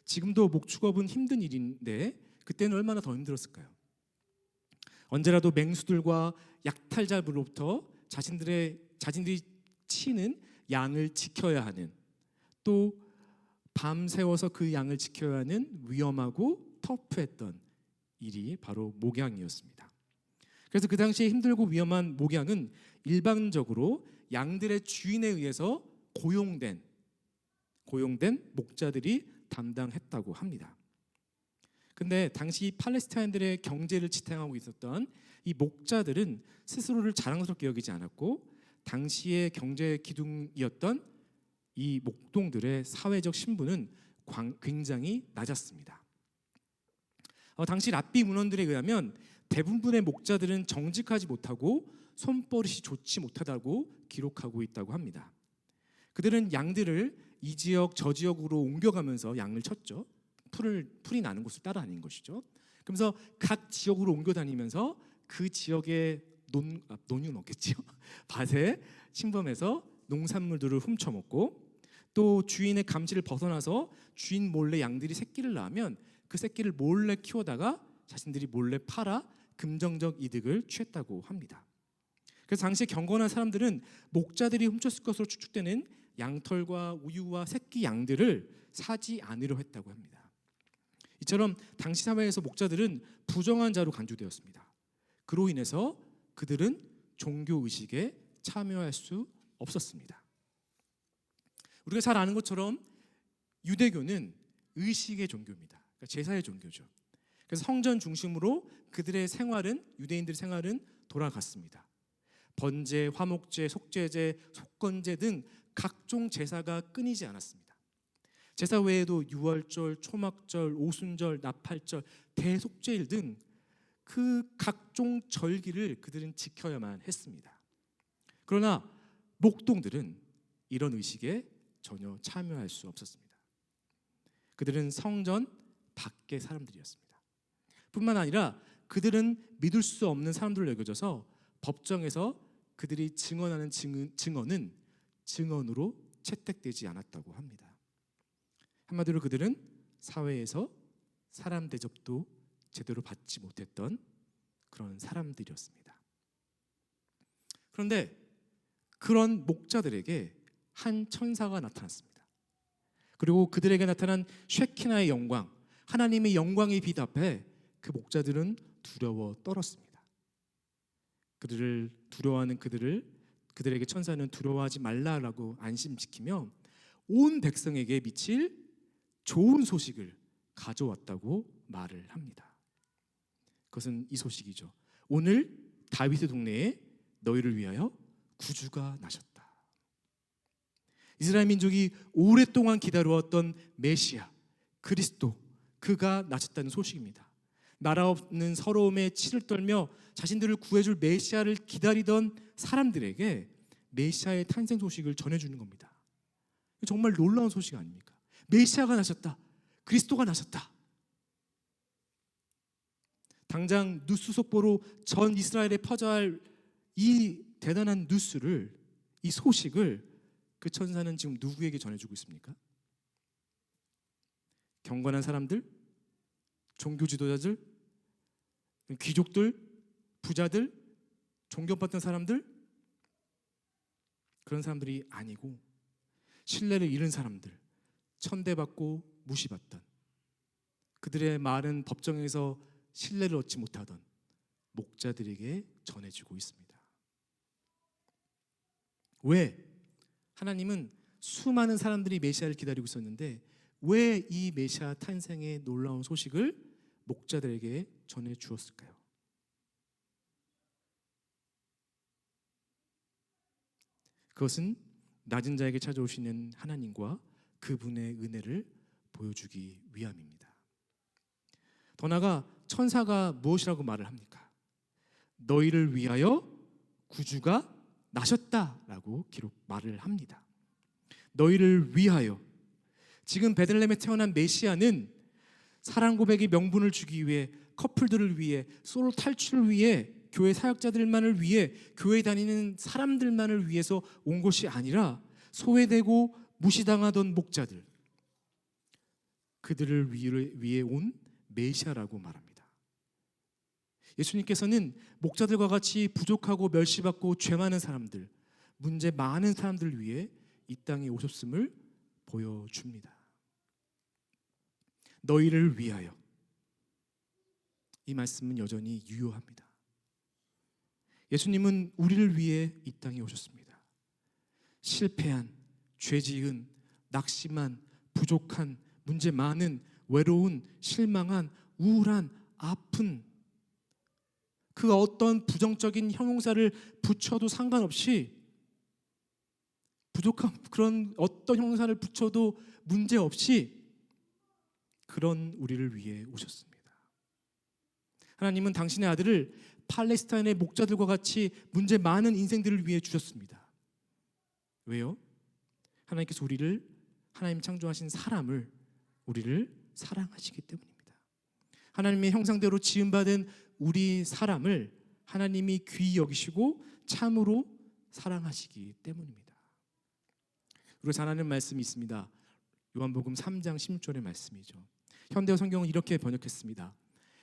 지금도 목축업은 힘든 일인데 그때는 얼마나 더 힘들었을까요? 언제라도 맹수들과 약탈자로부터 자신들이 치는 양을 지켜야 하는, 또 밤새워서 그 양을 지켜야 하는 위험하고 터프했던 일이 바로 목양이었습니다. 그래서 그 당시에 힘들고 위험한 목양은 일반적으로 양들의 주인에 의해서 고용된 목자들이 담당했다고 합니다. 근데 당시 팔레스타인들의 경제를 지탱하고 있었던 이 목자들은 스스로를 자랑스럽게 여기지 않았고 당시의 경제 기둥이었던 이 목동들의 사회적 신분은 굉장히 낮았습니다. 당시 랍비 문헌들에 의하면 대부분의 목자들은 정직하지 못하고 손버릇이 좋지 못하다고 기록하고 있다고 합니다. 그들은 양들을 이 지역 저 지역으로 옮겨가면서 양을 쳤죠. 풀이 나는 곳을 따라다니는 것이죠. 그러면서 각 지역으로 옮겨 다니면서 그 지역의 논유는 없겠죠. 밭에 침범해서 농산물들을 훔쳐먹고, 또 주인의 감시를 벗어나서 주인 몰래 양들이 새끼를 낳으면 그 새끼를 몰래 키우다가 자신들이 몰래 팔아 금전적 이득을 취했다고 합니다. 그래서 당시 경건한 사람들은 목자들이 훔쳤을 것으로 추측되는 양털과 우유와 새끼 양들을 사지 않으려 했다고 합니다. 이처럼 당시 사회에서 목자들은 부정한 자로 간주되었습니다. 그로 인해서 그들은 종교 의식에 참여할 수 없었습니다. 우리가 잘 아는 것처럼 유대교는 의식의 종교입니다. 그러니까 제사의 종교죠. 그래서 성전 중심으로 그들의 생활은, 유대인들의 생활은 돌아갔습니다. 번제, 화목제, 속죄제, 속건제 등 각종 제사가 끊이지 않았습니다. 제사 외에도 유월절, 초막절, 오순절, 나팔절, 대속죄일 등 그 각종 절기를 그들은 지켜야만 했습니다. 그러나 목동들은 이런 의식에 전혀 참여할 수 없었습니다. 그들은 성전 밖의 사람들이었습니다. 뿐만 아니라 그들은 믿을 수 없는 사람들로 여겨져서 법정에서 그들이 증언하는 증언은 증언으로 채택되지 않았다고 합니다. 한마디로 그들은 사회에서 사람 대접도 제대로 받지 못했던 그런 사람들이었습니다. 그런데 그런 목자들에게 한 천사가 나타났습니다. 그리고 그들에게 나타난 쉐키나의 영광, 하나님의 영광의 빛 앞에 그 목자들은 두려워 떨었습니다. 그들을 두려워하는 그들에게 천사는 두려워하지 말라라고 안심시키며 온 백성에게 미칠 좋은 소식을 가져왔다고 말을 합니다. 그것은 이 소식이죠. 오늘 다윗의 동네에 너희를 위하여 구주가 나셨다. 이스라엘 민족이 오랫동안 기다려왔던 메시아, 그리스도, 그가 나셨다는 소식입니다. 나라 없는 서러움에 치를 떨며 자신들을 구해줄 메시아를 기다리던 사람들에게 메시아의 탄생 소식을 전해주는 겁니다. 정말 놀라운 소식 아닙니까? 메시아가 나셨다. 그리스도가 나셨다. 당장 뉴스 속보로 전 이스라엘에 퍼져야 할 이 대단한 뉴스를, 이 소식을 그 천사는 지금 누구에게 전해주고 있습니까? 경건한 사람들, 종교 지도자들, 귀족들, 부자들, 존경받던 사람들, 그런 사람들이 아니고 신뢰를 잃은 사람들, 천대받고 무시받던, 그들의 말은 법정에서 신뢰를 얻지 못하던 목자들에게 전해지고 있습니다. 왜? 하나님은 수많은 사람들이 메시아를 기다리고 있었는데 왜 이 메시아 탄생의 놀라운 소식을 목자들에게 전해 주었을까요? 그것은 낮은 자에게 찾아오시는 하나님과 그분의 은혜를 보여주기 위함입니다. 더 나아가 천사가 무엇이라고 말을 합니까? 너희를 위하여 구주가 나셨다라고 말을 합니다. 너희를 위하여. 지금 베들레헴에 태어난 메시아는 사랑 고백의 명분을 주기 위해, 커플들을 위해, 솔로 탈출을 위해, 교회 사역자들만을 위해, 교회 다니는 사람들만을 위해서 온 것이 아니라 소외되고 무시당하던 목자들, 그들을 위해 온 메시아라고 말합니다. 예수님께서는 목자들과 같이 부족하고 멸시받고 죄 많은 사람들, 문제 많은 사람들을 위해 이 땅에 오셨음을 보여줍니다. 너희를 위하여. 이 말씀은 여전히 유효합니다. 예수님은 우리를 위해 이 땅에 오셨습니다. 실패한, 죄 지은, 낙심한, 부족한, 문제 많은, 외로운, 실망한, 우울한, 아픈, 그 어떤 부정적인 형용사를 붙여도 상관없이, 부족한 그런 어떤 형용사를 붙여도 문제없이 그런 우리를 위해 오셨습니다. 하나님은 당신의 아들을 팔레스타인의 목자들과 같이 문제 많은 인생들을 위해 주셨습니다. 왜요? 하나님께서 하나님 창조하신 사람을, 우리를 사랑하시기 때문입니다. 하나님의 형상대로 지음받은 우리 사람을 하나님이 귀히 여기시고 참으로 사랑하시기 때문입니다. 그리고 잘하는 말씀이 있습니다. 요한복음 3장 16절의 말씀이죠. 현대어 성경은 이렇게 번역했습니다.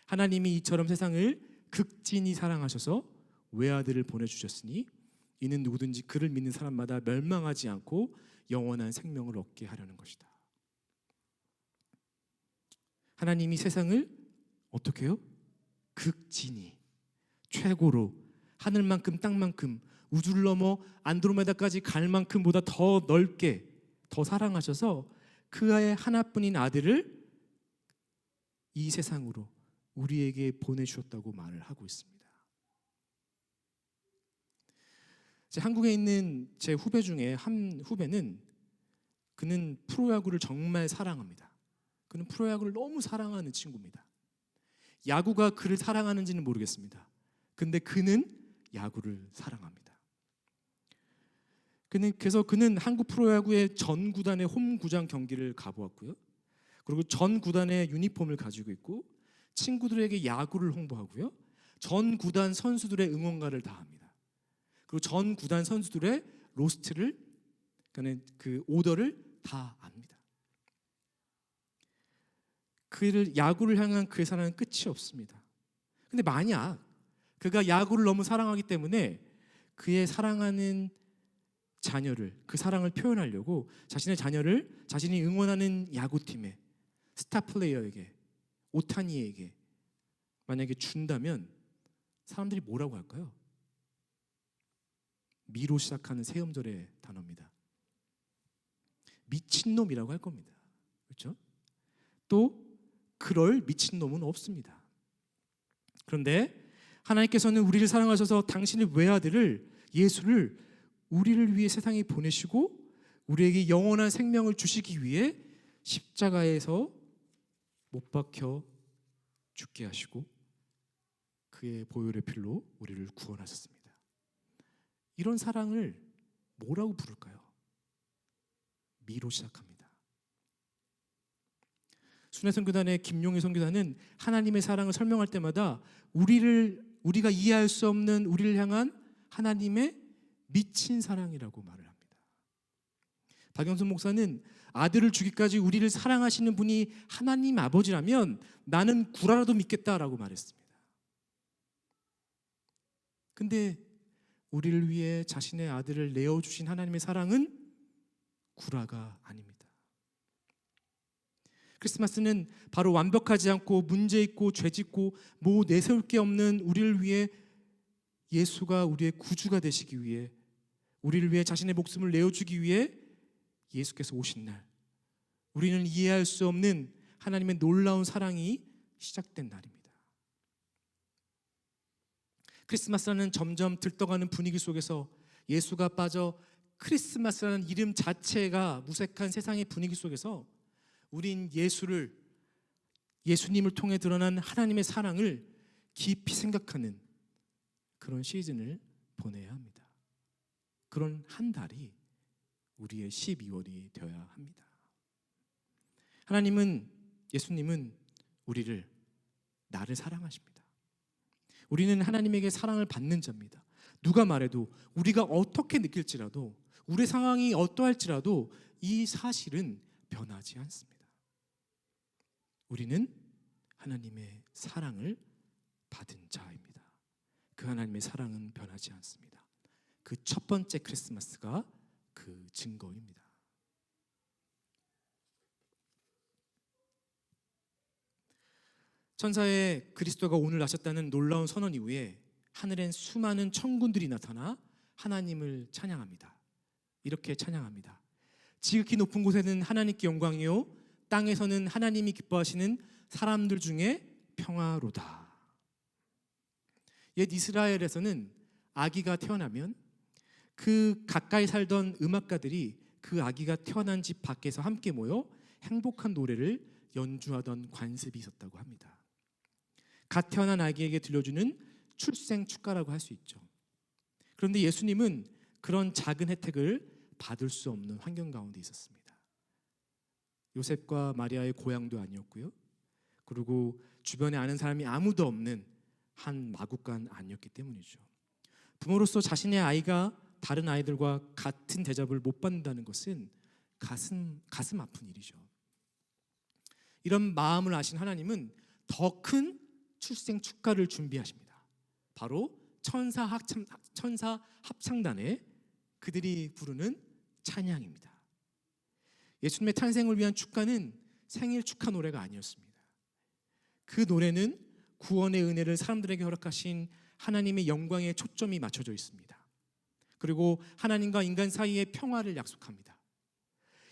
하나님이 이처럼 세상을 극진히 사랑하셔서 외아들을 보내주셨으니 이는 누구든지 그를 믿는 사람마다 멸망하지 않고 영원한 생명을 얻게 하려는 것이다. 하나님이 세상을 어떻게 해요? 극진히, 최고로, 하늘만큼 땅만큼, 우주를 넘어 안드로메다까지 갈 만큼보다 더 넓게, 더 사랑하셔서 그의 하나뿐인 아들을 이 세상으로 우리에게 보내주셨다고 말을 하고 있습니다. 한국에 있는 제 후배 중에 한 후배는, 그는 프로야구를 정말 사랑합니다. 그는 프로야구를 너무 사랑하는 친구입니다. 야구가 그를 사랑하는지는 모르겠습니다. 근데 그는 야구를 사랑합니다. 그래서 그는 한국 프로야구의 전 구단의 홈구장 경기를 가보았고요. 그리고 전 구단의 유니폼을 가지고 있고 친구들에게 야구를 홍보하고요. 전 구단 선수들의 응원가를 다 합니다. 그리고 전 구단 선수들의 로스트를, 그러니까 그 오더를 다 압니다. 그를, 야구를 향한 그의 사랑은 끝이 없습니다. 근데 만약 그가 야구를 너무 사랑하기 때문에 그의 사랑하는 자녀를, 그 사랑을 표현하려고 자신의 자녀를 자신이 응원하는 야구팀에, 스타 플레이어에게, 오타니에게 만약에 준다면 사람들이 뭐라고 할까요? 미로 시작하는 세 음절의 단어입니다. 미친놈이라고 할 겁니다. 그렇죠? 또 그럴 미친놈은 없습니다. 그런데 하나님께서는 우리를 사랑하셔서 당신의 외아들을, 예수를 우리를 위해 세상에 보내시고 우리에게 영원한 생명을 주시기 위해 십자가에서 못 박혀 죽게 하시고 그의 보혈의 피로 우리를 구원하셨습니다. 이런 사랑을 뭐라고 부를까요? 미로 시작합니다. 순회 선교단의 김용희 선교단은 하나님의 사랑을 설명할 때마다 우리가 이해할 수 없는 우리를 향한 하나님의 미친 사랑이라고 말을 합니다. 박영선 목사는 아들을 주기까지 우리를 사랑하시는 분이 하나님 아버지라면 나는 구라라도 믿겠다라고 말했습니다. 근데 우리를 위해 자신의 아들을 내어주신 하나님의 사랑은 구라가 아닙니다. 크리스마스는 바로 완벽하지 않고 문제 있고 죄 짓고 뭐 내세울 게 없는 우리를 위해 예수가 우리의 구주가 되시기 위해, 우리를 위해 자신의 목숨을 내어주기 위해 예수께서 오신 날, 우리는 이해할 수 없는 하나님의 놀라운 사랑이 시작된 날입니다. 크리스마스라는 점점 들떠가는 분위기 속에서 예수가 빠져 크리스마스라는 이름 자체가 무색한 세상의 분위기 속에서 우린 예수님을 통해 드러난 하나님의 사랑을 깊이 생각하는 그런 시즌을 보내야 합니다. 그런 한 달이 우리의 12월이 되어야 합니다. 예수님은 나를 사랑하십니다. 우리는 하나님에게 사랑을 받는 자입니다. 누가 말해도 우리가 어떻게 느낄지라도 우리의 상황이 어떠할지라도 이 사실은 변하지 않습니다. 우리는 하나님의 사랑을 받은 자입니다. 그 하나님의 사랑은 변하지 않습니다. 그 첫 번째 크리스마스가 그 증거입니다. 천사의 그리스도가 오늘 나셨다는 놀라운 선언 이후에 하늘엔 수많은 천군들이 나타나 하나님을 찬양합니다. 이렇게 찬양합니다. 지극히 높은 곳에는 하나님께 영광이요 땅에서는 하나님이 기뻐하시는 사람들 중에 평화로다. 옛 이스라엘에서는 아기가 태어나면 그 가까이 살던 음악가들이 그 아기가 태어난 집 밖에서 함께 모여 행복한 노래를 연주하던 관습이 있었다고 합니다. 갓 태어난 아기에게 들려주는 출생 축가라고 할 수 있죠. 그런데 예수님은 그런 작은 혜택을 받을 수 없는 환경 가운데 있었습니다. 요셉과 마리아의 고향도 아니었고요. 그리고 주변에 아는 사람이 아무도 없는 한 마국간 아니었기 때문이죠. 부모로서 자신의 아이가 다른 아이들과 같은 대접을 못 받는다는 것은 가슴 아픈 일이죠. 이런 마음을 아신 하나님은 더 큰 출생 축가를 준비하십니다. 바로 천사 합창단에 그들이 부르는 찬양입니다. 예수님의 탄생을 위한 축가는 생일 축하 노래가 아니었습니다. 그 노래는 구원의 은혜를 사람들에게 허락하신 하나님의 영광에 초점이 맞춰져 있습니다. 그리고 하나님과 인간 사이의 평화를 약속합니다.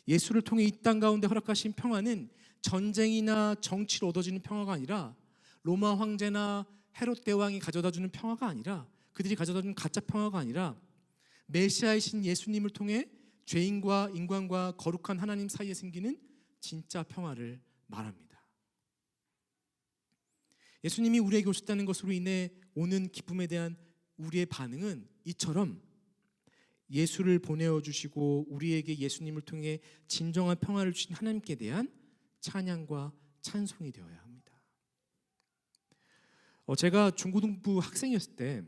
예수를 통해 이 땅 가운데 허락하신 평화는 전쟁이나 정치로 얻어지는 평화가 아니라 로마 황제나 헤롯 대왕이 가져다주는 평화가 아니라 그들이 가져다주는 가짜 평화가 아니라 메시아이신 예수님을 통해 죄인과 인간과 거룩한 하나님 사이에 생기는 진짜 평화를 말합니다. 예수님이 우리에게 오셨다는 것으로 인해 오는 기쁨에 대한 우리의 반응은 이처럼 예수를 보내어 주시고 우리에게 예수님을 통해 진정한 평화를 주신 하나님께 대한 찬양과 찬송이 되어야 합니다. 제가 중고등부 학생이었을 때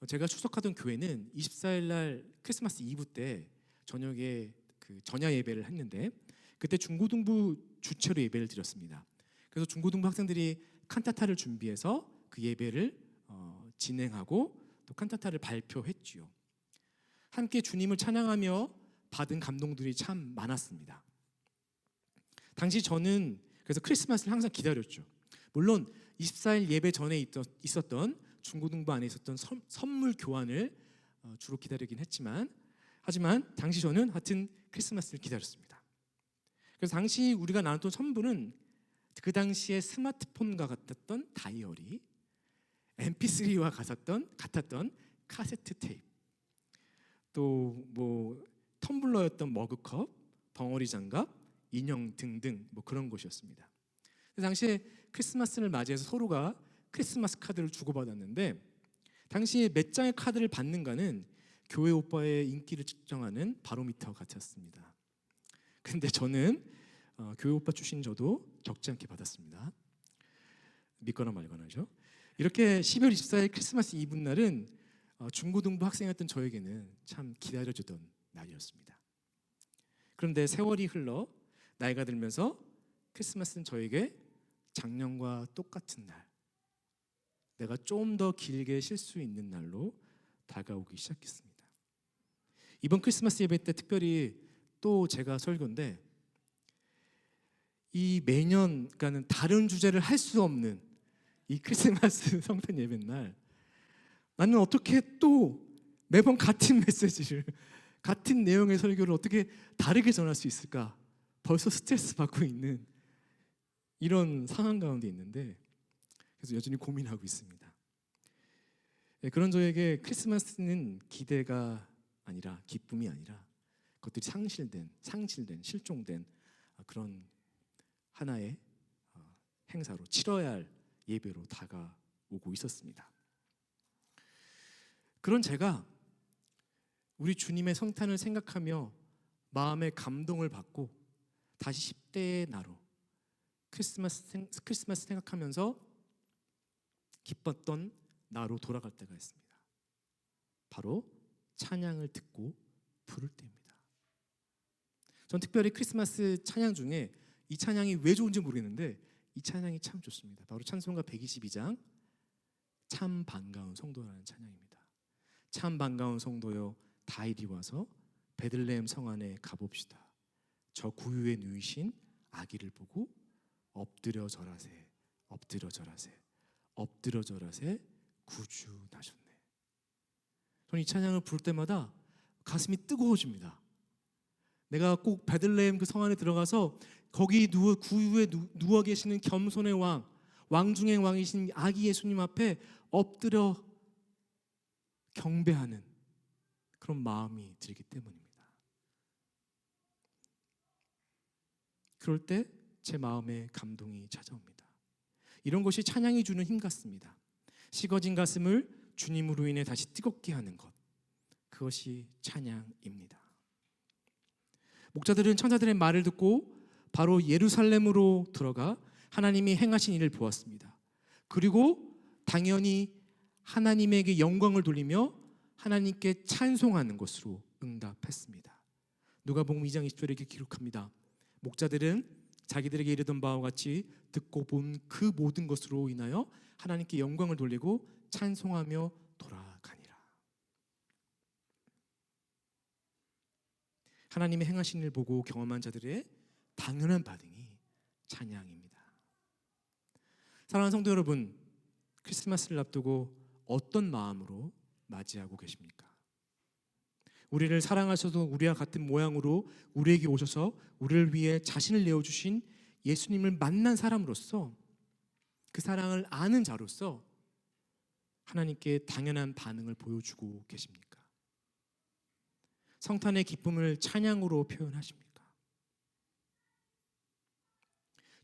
제가 출석하던 교회는 24일 날 크리스마스 이브 때 저녁에 그 전야 예배를 했는데 그때 중고등부 주최로 예배를 드렸습니다. 그래서 중고등부 학생들이 칸타타를 준비해서 그 예배를 진행하고 또 칸타타를 발표했지요. 함께 주님을 찬양하며 받은 감동들이 참 많았습니다. 당시 저는 그래서 크리스마스를 항상 기다렸죠. 물론 24일 예배 전에 있었던 중고등부 안에 있었던 선물 교환을 주로 기다리긴 하지만 당시 저는 하여튼 크리스마스를 기다렸습니다. 그래서 당시 우리가 나눴던 선물은 그 당시에 스마트폰과 같았던 다이어리, MP3와 같았던 카세트 테이프, 또 뭐 텀블러였던 머그컵, 덩어리 장갑, 인형 등등 뭐 그런 것이었습니다. 그 당시에 크리스마스를 맞이해서 서로가 크리스마스 카드를 주고받았는데 당시에 몇 장의 카드를 받는가는 교회 오빠의 인기를 측정하는 바로미터 같았습니다. 근데 저는 교회 오빠 출신 저도 적지 않게 받았습니다. 믿거나 말거나죠. 이렇게 12월 24일 크리스마스 이브 날은 중고등부 학생이었던 저에게는 참 기다려주던 날이었습니다. 그런데 세월이 흘러 나이가 들면서 크리스마스는 저에게 작년과 똑같은 날, 내가 좀 더 길게 쉴 수 있는 날로 다가오기 시작했습니다. 이번 크리스마스 예배 때 특별히 또 제가 설교인데 이 매년 그러니까는 다른 주제를 할 수 없는 이 크리스마스 성탄 예배 날 나는 어떻게 또 매번 같은 메시지를 같은 내용의 설교를 어떻게 다르게 전할 수 있을까? 벌써 스트레스 받고 있는 이런 상황 가운데 있는데 그래서 여전히 고민하고 있습니다. 그런 저에게 크리스마스는 기대가 아니라 기쁨이 아니라 그것들이 상실된 실종된 그런 하나의 행사로 치러야 할 예배로 다가오고 있었습니다. 그런 제가 우리 주님의 성탄을 생각하며 마음의 감동을 받고 다시 10대의 나로 크리스마스 생각하면서 기뻤던 나로 돌아갈 때가 있습니다. 바로 찬양을 듣고 부를 때입니다. 전 특별히 크리스마스 찬양 중에 이 찬양이 왜 좋은지 모르겠는데 이 찬양이 참 좋습니다. 바로 찬송가 122장 참 반가운 성도라는 찬양입니다. 참 반가운 성도여 다 이리 와서 베들레헴 성 안에 가봅시다. 저 구유에 누이신 아기를 보고 엎드려 절하세 엎드려 절하세 엎드려 절하세 구주 나셨네. 저는 이 찬양을 부를 때마다 가슴이 뜨거워집니다. 내가 꼭 베들레헴 그 성 안에 들어가서 거기 구유에 누워 계시는 겸손의 왕 중의 왕이신 아기 예수님 앞에 엎드려 경배하는 그런 마음이 들기 때문입니다. 그럴 때 제 마음에 감동이 찾아옵니다. 이런 것이 찬양이 주는 힘 같습니다. 식어진 가슴을 주님으로 인해 다시 뜨겁게 하는 것, 그것이 찬양입니다. 목자들은 천사들의 말을 듣고 바로 예루살렘으로 들어가 하나님이 행하신 일을 보았습니다. 그리고 당연히 하나님에게 영광을 돌리며 하나님께 찬송하는 것으로 응답했습니다. 누가복음 2장 20절에 이렇게 기록합니다. 목자들은 자기들에게 이르던 바와 같이 듣고 본 그 모든 것으로 인하여 하나님께 영광을 돌리고 찬송하며 돌아가니라. 하나님의 행하신 일을 보고 경험한 자들의 당연한 반응이 찬양입니다. 사랑하는 성도 여러분, 크리스마스를 앞두고 어떤 마음으로 맞이하고 계십니까? 우리를 사랑하셔서 우리와 같은 모양으로 우리에게 오셔서 우리를 위해 자신을 내어주신 예수님을 만난 사람으로서, 그 사랑을 아는 자로서 하나님께 당연한 반응을 보여주고 계십니까? 성탄의 기쁨을 찬양으로 표현하십니까?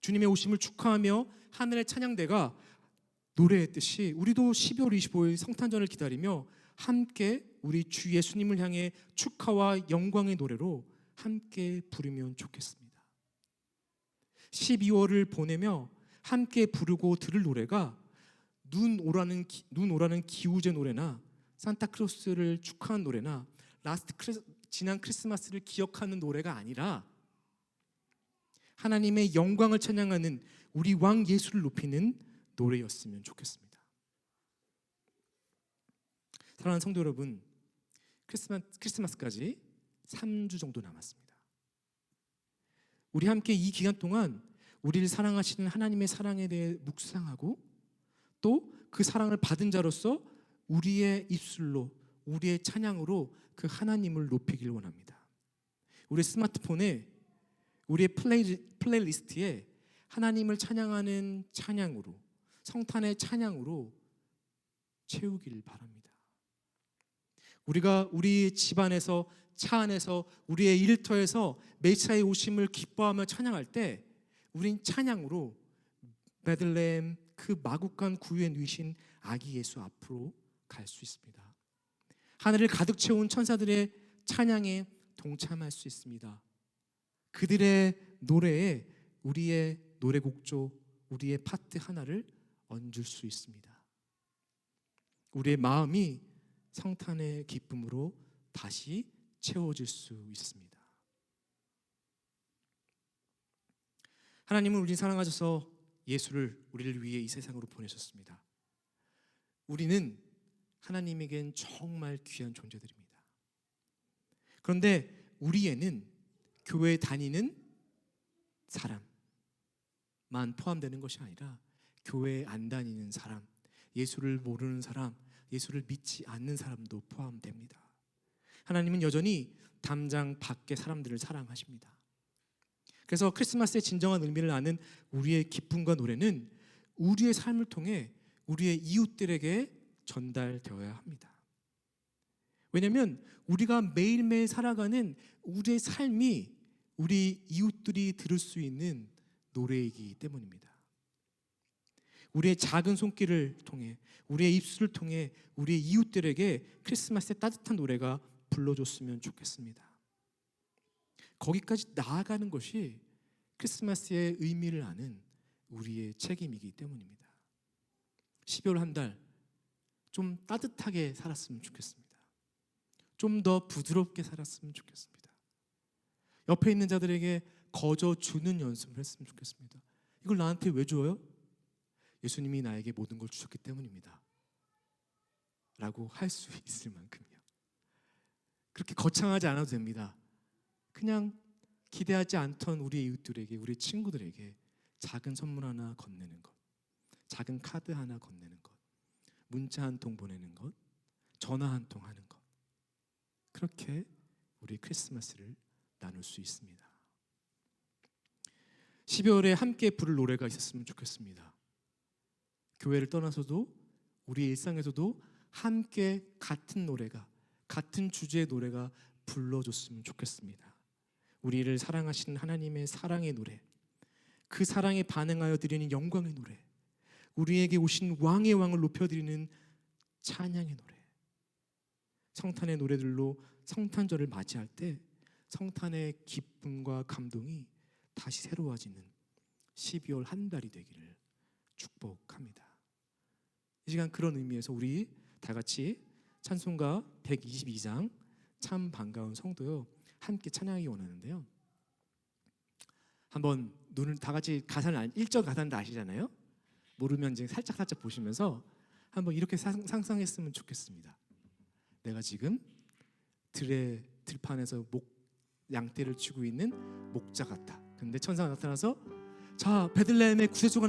주님의 오심을 축하하며 하늘의 찬양대가 노래했듯이 우리도 12월 25일 성탄절을 기다리며 함께 우리 주 예수님을 향해 축하와 영광의 노래로 함께 부르면 좋겠습니다. 12월을 보내며 함께 부르고 들을 노래가 눈 오라는 기우제 노래나 산타크로스를 축하한 노래나 지난 크리스마스를 기억하는 노래가 아니라 하나님의 영광을 찬양하는 우리 왕 예수를 높이는 노래였으면 좋겠습니다. 사랑하는 성도 여러분, 크리스마스까지 3주 정도 남았습니다. 우리 함께 이 기간 동안 우리를 사랑하시는 하나님의 사랑에 대해 묵상하고 또 그 사랑을 받은 자로서 우리의 입술로, 우리의 찬양으로 그 하나님을 높이길 원합니다. 우리 스마트폰에, 우리의 플레이리스트에 하나님을 찬양하는 찬양으로, 성탄의 찬양으로 채우길 바랍니다. 우리가 우리 집안에서, 차 안에서, 우리의 일터에서 메시아의 오심을 기뻐하며 찬양할 때 우린 찬양으로 베들레헴 그 마국간 구유에 누이신 아기 예수 앞으로 갈 수 있습니다. 하늘을 가득 채운 천사들의 찬양에 동참할 수 있습니다. 그들의 노래에 우리의 노래곡조, 우리의 파트 하나를 얹을 수 있습니다. 우리의 마음이 성탄의 기쁨으로 다시 채워질 수 있습니다. 하나님은 우리를 사랑하셔서 예수를 우리를 위해 이 세상으로 보내셨습니다. 우리는 하나님에겐 정말 귀한 존재들입니다. 그런데 우리에는 교회에 다니는 사람만 포함되는 것이 아니라 교회에 안 다니는 사람, 예수를 모르는 사람, 예수를 믿지 않는 사람도 포함됩니다. 하나님은 여전히 담장 밖의 사람들을 사랑하십니다. 그래서 크리스마스의 진정한 의미를 아는 우리의 기쁨과 노래는 우리의 삶을 통해 우리의 이웃들에게 전달되어야 합니다. 왜냐하면 우리가 매일매일 살아가는 우리의 삶이 우리 이웃들이 들을 수 있는 노래이기 때문입니다. 우리의 작은 손길을 통해, 우리의 입술을 통해 우리의 이웃들에게 크리스마스의 따뜻한 노래가 불러줬으면 좋겠습니다. 거기까지 나아가는 것이 크리스마스의 의미를 아는 우리의 책임이기 때문입니다. 12월 한 달 좀 따뜻하게 살았으면 좋겠습니다. 좀 더 부드럽게 살았으면 좋겠습니다. 옆에 있는 자들에게 거저 주는 연습을 했으면 좋겠습니다. 이걸 나한테 왜 줘요? 예수님이 나에게 모든 걸 주셨기 때문입니다 라고 할 수 있을 만큼요. 그렇게 거창하지 않아도 됩니다. 그냥 기대하지 않던 우리 이웃들에게, 우리 친구들에게 작은 선물 하나 건네는 것, 작은 카드 하나 건네는 것, 문자 한 통 보내는 것, 전화 한 통 하는 것, 그렇게 우리 크리스마스를 나눌 수 있습니다. 12월에 함께 부를 노래가 있었으면 좋겠습니다. 교회를 떠나서도 우리 일상에서도 함께 같은 노래가, 같은 주제의 노래가 불러줬으면 좋겠습니다. 우리를 사랑하시는 하나님의 사랑의 노래, 그 사랑에 반응하여 드리는 영광의 노래, 우리에게 오신 왕의 왕을 높여드리는 찬양의 노래, 성탄의 노래들로 성탄절을 맞이할 때 성탄의 기쁨과 감동이 다시 새로워지는 12월 한 달이 되기를 축복합니다. 이 시간 그런 의미에서 우리 다 같이 찬송가 122장 참 반가운 성도요 함께 찬양하기 원하는데요. 한번 눈을 다 같이 가사는 1절 가사는 다 아시잖아요. 모르면 이제 살짝 보시면서 한번 이렇게 상상했으면 좋겠습니다. 내가 지금 들판에서 양떼를 치고 있는 목자 같다. 근데 천사가 나타나서 자 베들레헴에 구세주가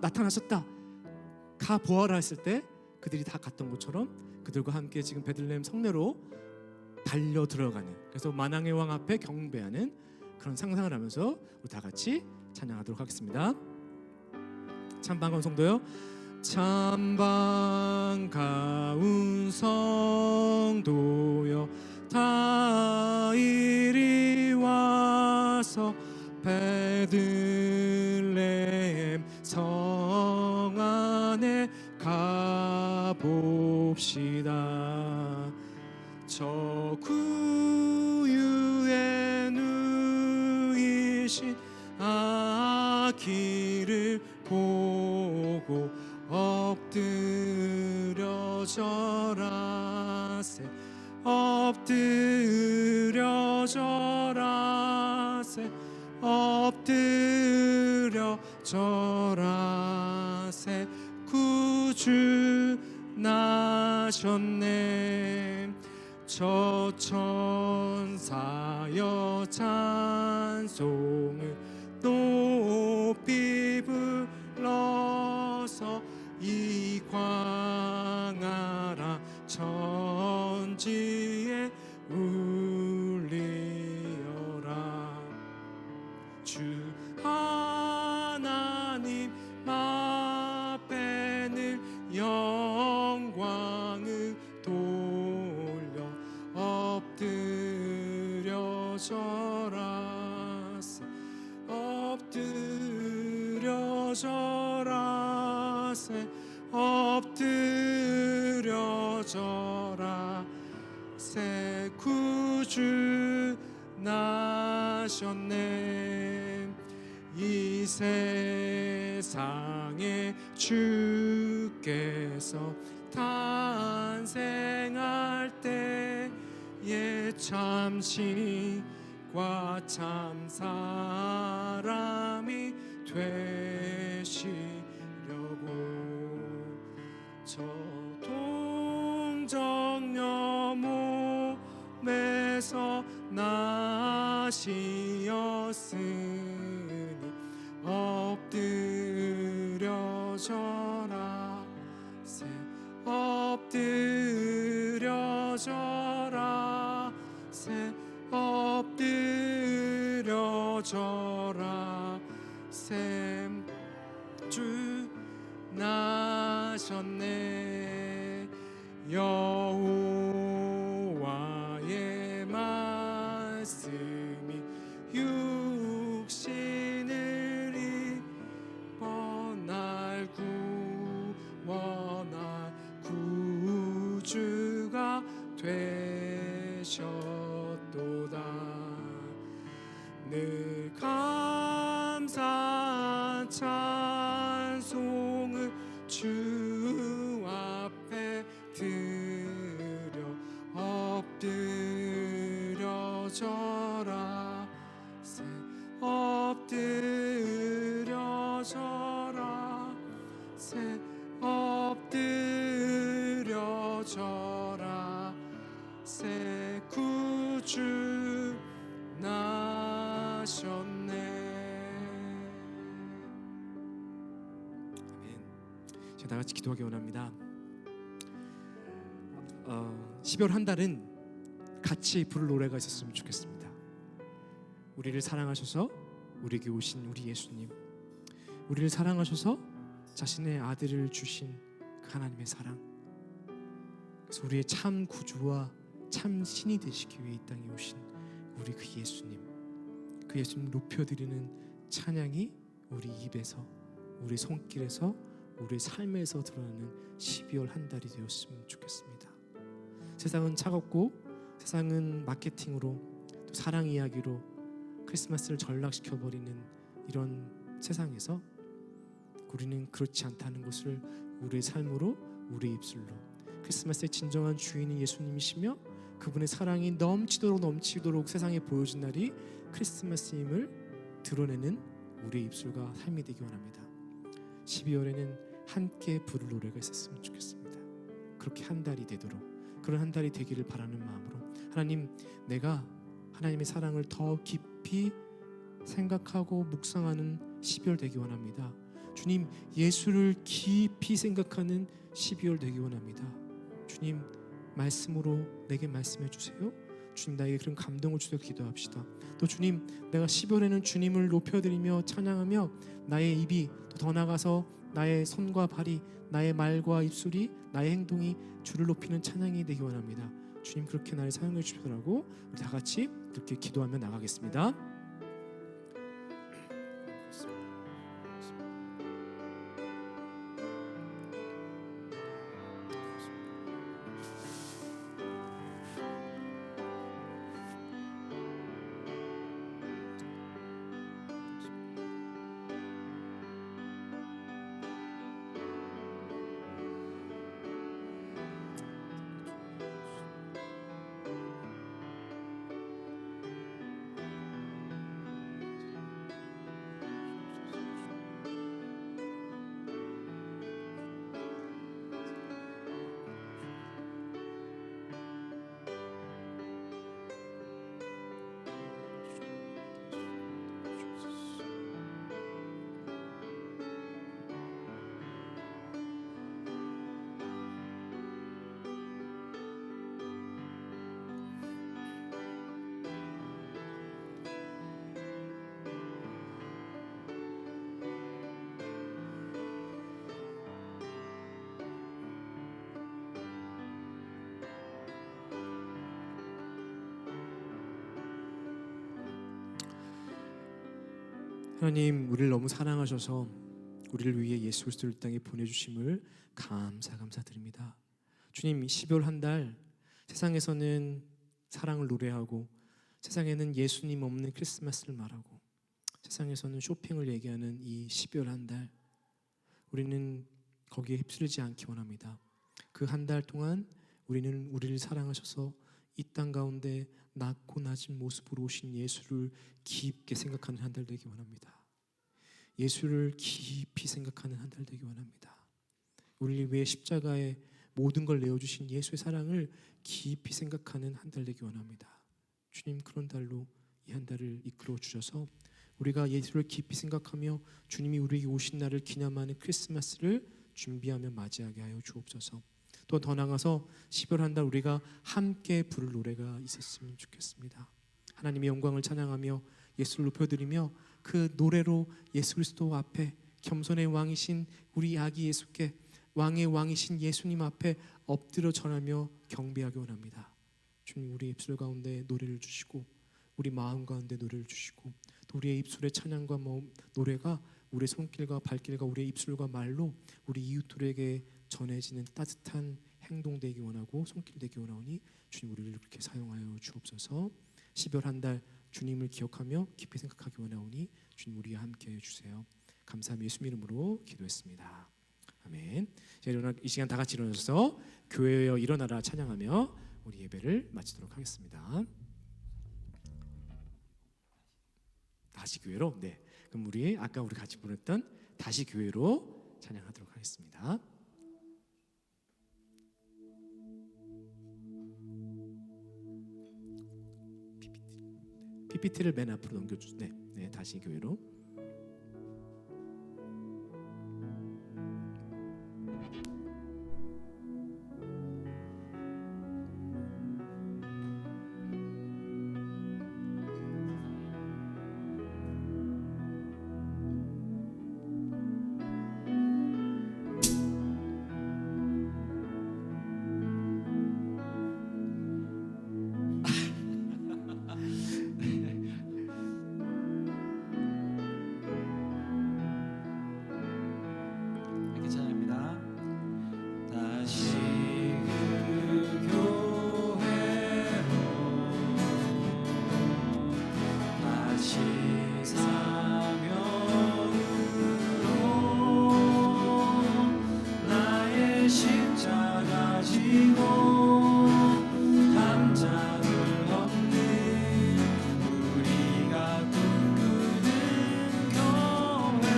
나타나셨다. 가 보아라 했을 때 그들이 다 갔던 것처럼 그들과 함께 지금 베들레헴 성내로 달려 들어가는, 그래서 만왕의 왕 앞에 경배하는 그런 상상을 하면서 우리 다 같이 찬양하도록 하겠습니다. 참 반가운 성도요, 참 반가운 성도여 다 이리 와서 베들레헴 성 안에 가봅시다. 저 구유에 누이신 아기를 보고 엎드려 절하세, 엎드려 절하세, 엎드려 절하세. 구주 나셨네. 저 천사여 찬송을 높이 불러서 이 광활한 천지에 울리어라. 주 하나님 앞에는 영광을 돌려 엎드려 절하세, 엎드려 절하세, 엎드려 절하세. 구주 나셨네. 이 세상에 주께서 탄생할 때에 참신과 참 사람이 되시려고 저 동정녀 몸에서 나시었으니 엎드려 절하세, 엎드려 절하세, 엎드려 이루어져라. 주 나셨네. 여호와의 말씀이 육신을 입어 날 구원할 구주가 되셨도다. 늘 감사 찬송을 주 앞에 드려 엎드려져라. 엎드려져라. 엎드려져라. 새 구주 나셨네. 아멘. 제가 다 같이 기도하기 원합니다. 12월 한 달은 같이 부를 노래가 있었으면 좋겠습니다. 우리를 사랑하셔서 우리에게 오신 우리 예수님, 우리를 사랑하셔서 자신의 아들을 주신 그 하나님의 사랑, 그래서 우리의 참 구주와 참 신이 되시기 위해 이 땅에 오신 우리 그 예수님, 그 예수님 높여드리는 찬양이 우리 입에서, 우리 손길에서, 우리 삶에서 드러나는 12월 한 달이 되었으면 좋겠습니다. 세상은 차갑고 세상은 마케팅으로 또 사랑 이야기로 크리스마스를 전락시켜버리는 이런 세상에서 우리는 그렇지 않다는 것을 우리의 삶으로, 우리의 입술로, 크리스마스의 진정한 주인은 예수님이시며 그분의 사랑이 넘치도록 세상에 보여준 날이 크리스마스임을 드러내는 우리의 입술과 삶이 되기 원합니다. 12월에는 함께 부를 노래가 있었으면 좋겠습니다. 그렇게 한 달이 되도록, 그런 한 달이 되기를 바라는 마음으로, 하나님, 내가 하나님의 사랑을 더 깊이 생각하고 묵상하는 12월 되기 원합니다. 주님, 예수를 깊이 생각하는 12월 되기 원합니다. 주님, 말씀으로 내게 말씀해 주세요. 주님, 나에게 그런 감동을 주셔서 기도합시다. 또 주님, 내가 12월에는 주님을 높여드리며 찬양하며 나의 입이 더 나아가서 나의 손과 발이, 나의 말과 입술이, 나의 행동이 주를 높이는 찬양이 되기 원합니다. 주님, 그렇게 나를 사용해 주시더라고. 우리 다 같이 그렇게 기도하며 나가겠습니다. 하나님, 우리를 너무 사랑하셔서 우리를 위해 예수 그리스도를 이 땅에 보내주심을 감사드립니다. 주님, 12월 한 달 세상에서는 사랑을 노래하고, 세상에는 예수님 없는 크리스마스를 말하고, 세상에서는 쇼핑을 얘기하는 이 12월 한 달, 우리는 거기에 휩쓸리지 않기 원합니다. 그 한 달 동안 우리는 우리를 사랑하셔서 이 땅 가운데 낮고 낮은 모습으로 오신 예수를 깊게 생각하는 한 달 되기 원합니다. 예수를 깊이 생각하는 한 달 되기 원합니다. 우리를 위해 십자가에 모든 걸 내어주신 예수의 사랑을 깊이 생각하는 한 달 되기 원합니다. 주님, 그런 달로 이 한 달을 이끌어 주셔서 우리가 예수를 깊이 생각하며 주님이 우리에게 오신 날을 기념하는 크리스마스를 준비하며 맞이하게 하여 주옵소서. 또 더 나아가서 12월 한 달 우리가 함께 부를 노래가 있었으면 좋겠습니다. 하나님의 영광을 찬양하며 예수를 높여드리며 그 노래로 예수 그리스도 앞에 겸손의 왕이신 우리 아기 예수께 왕의 왕이신 예수님 앞에 엎드려 전하며 경배하기 원합니다. 주님, 우리 입술 가운데 노래를 주시고 우리 마음 가운데 노래를 주시고 또 우리의 입술의 찬양과 노래가 우리의 손길과 발길과 우리의 입술과 말로 우리 이웃들에게 전해지는 따뜻한 행동 되기 원하고 손길 되기 원하오니 주님, 우리를 그렇게 사용하여 주옵소서. 12월 한 달 주님을 기억하며 깊이 생각하기 원하오니 주님, 우리와 함께해 주세요. 감사하며 예수 이름으로 기도했습니다. 아멘. 자, 일어나 이 시간 다 같이 일어나서 교회여 일어나라 찬양하며 우리 예배를 마치도록 하겠습니다. 다시 교회로. 네. 그럼 우리 아까 우리 같이 부르던 다시 교회로 찬양하도록 하겠습니다. PPT를 맨 앞으로 넘겨주세요. 네, 네, 다시 교회로. 이렇게 찬양합니다. 다시 그 교회로 다시 사명으로 나의 십자가 지고 담장을 걷는 우리가 꿈꾸는 교회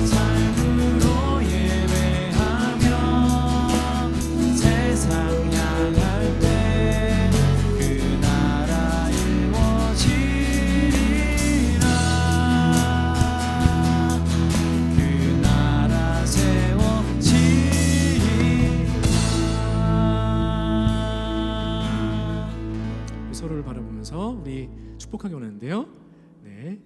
삶으로 예배하며 세상 향할 때 그 나라 이루어지리라. 그 나라 세워지리라. 서로를 바라보면서 우리 축복하기 원하는데요. 네,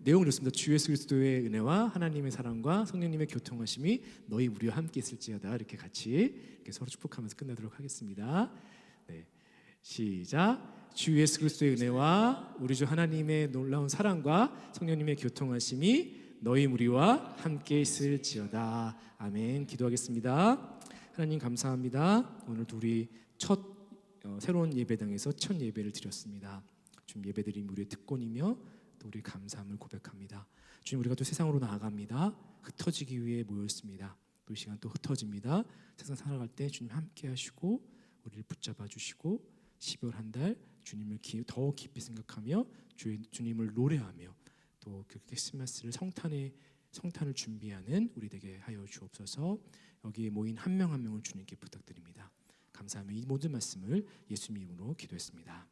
내용은 이렇습니다. 주 예수 그리스도의 은혜와 하나님의 사랑과 성령님의 교통하심이 너희 우리와 함께 있을지어다. 이렇게 같이 이렇게 서로 축복하면서 끝내도록 하겠습니다. 네, 시작. 주 예수 그리스도의 은혜와 우리 주 하나님의 놀라운 사랑과 성령님의 교통하심이 너희 우리와 함께 있을지어다. 아멘. 기도하겠습니다. 하나님 감사합니다. 오늘도 우리 첫 새로운 예배당에서 첫 예배를 드렸습니다. 주님, 예배드린 우리의 특권이며 또 우리 감사함을 고백합니다. 주님, 우리가 또 세상으로 나아갑니다. 흩어지기 위해 모였습니다. 또 이 시간 또 흩어집니다. 세상 살아갈 때 주님 함께 하시고 우리를 붙잡아 주시고 12월 한 달 주님을 더 깊이 생각하며 주님을 노래하며 또 그 크리스마스를 성탄을 준비하는 우리 되게 하여 주옵소서. 여기에 모인 한 명 한 명을 주님께 부탁드립니다. 감사하며 이 모든 말씀을 예수님 이름으로 기도했습니다.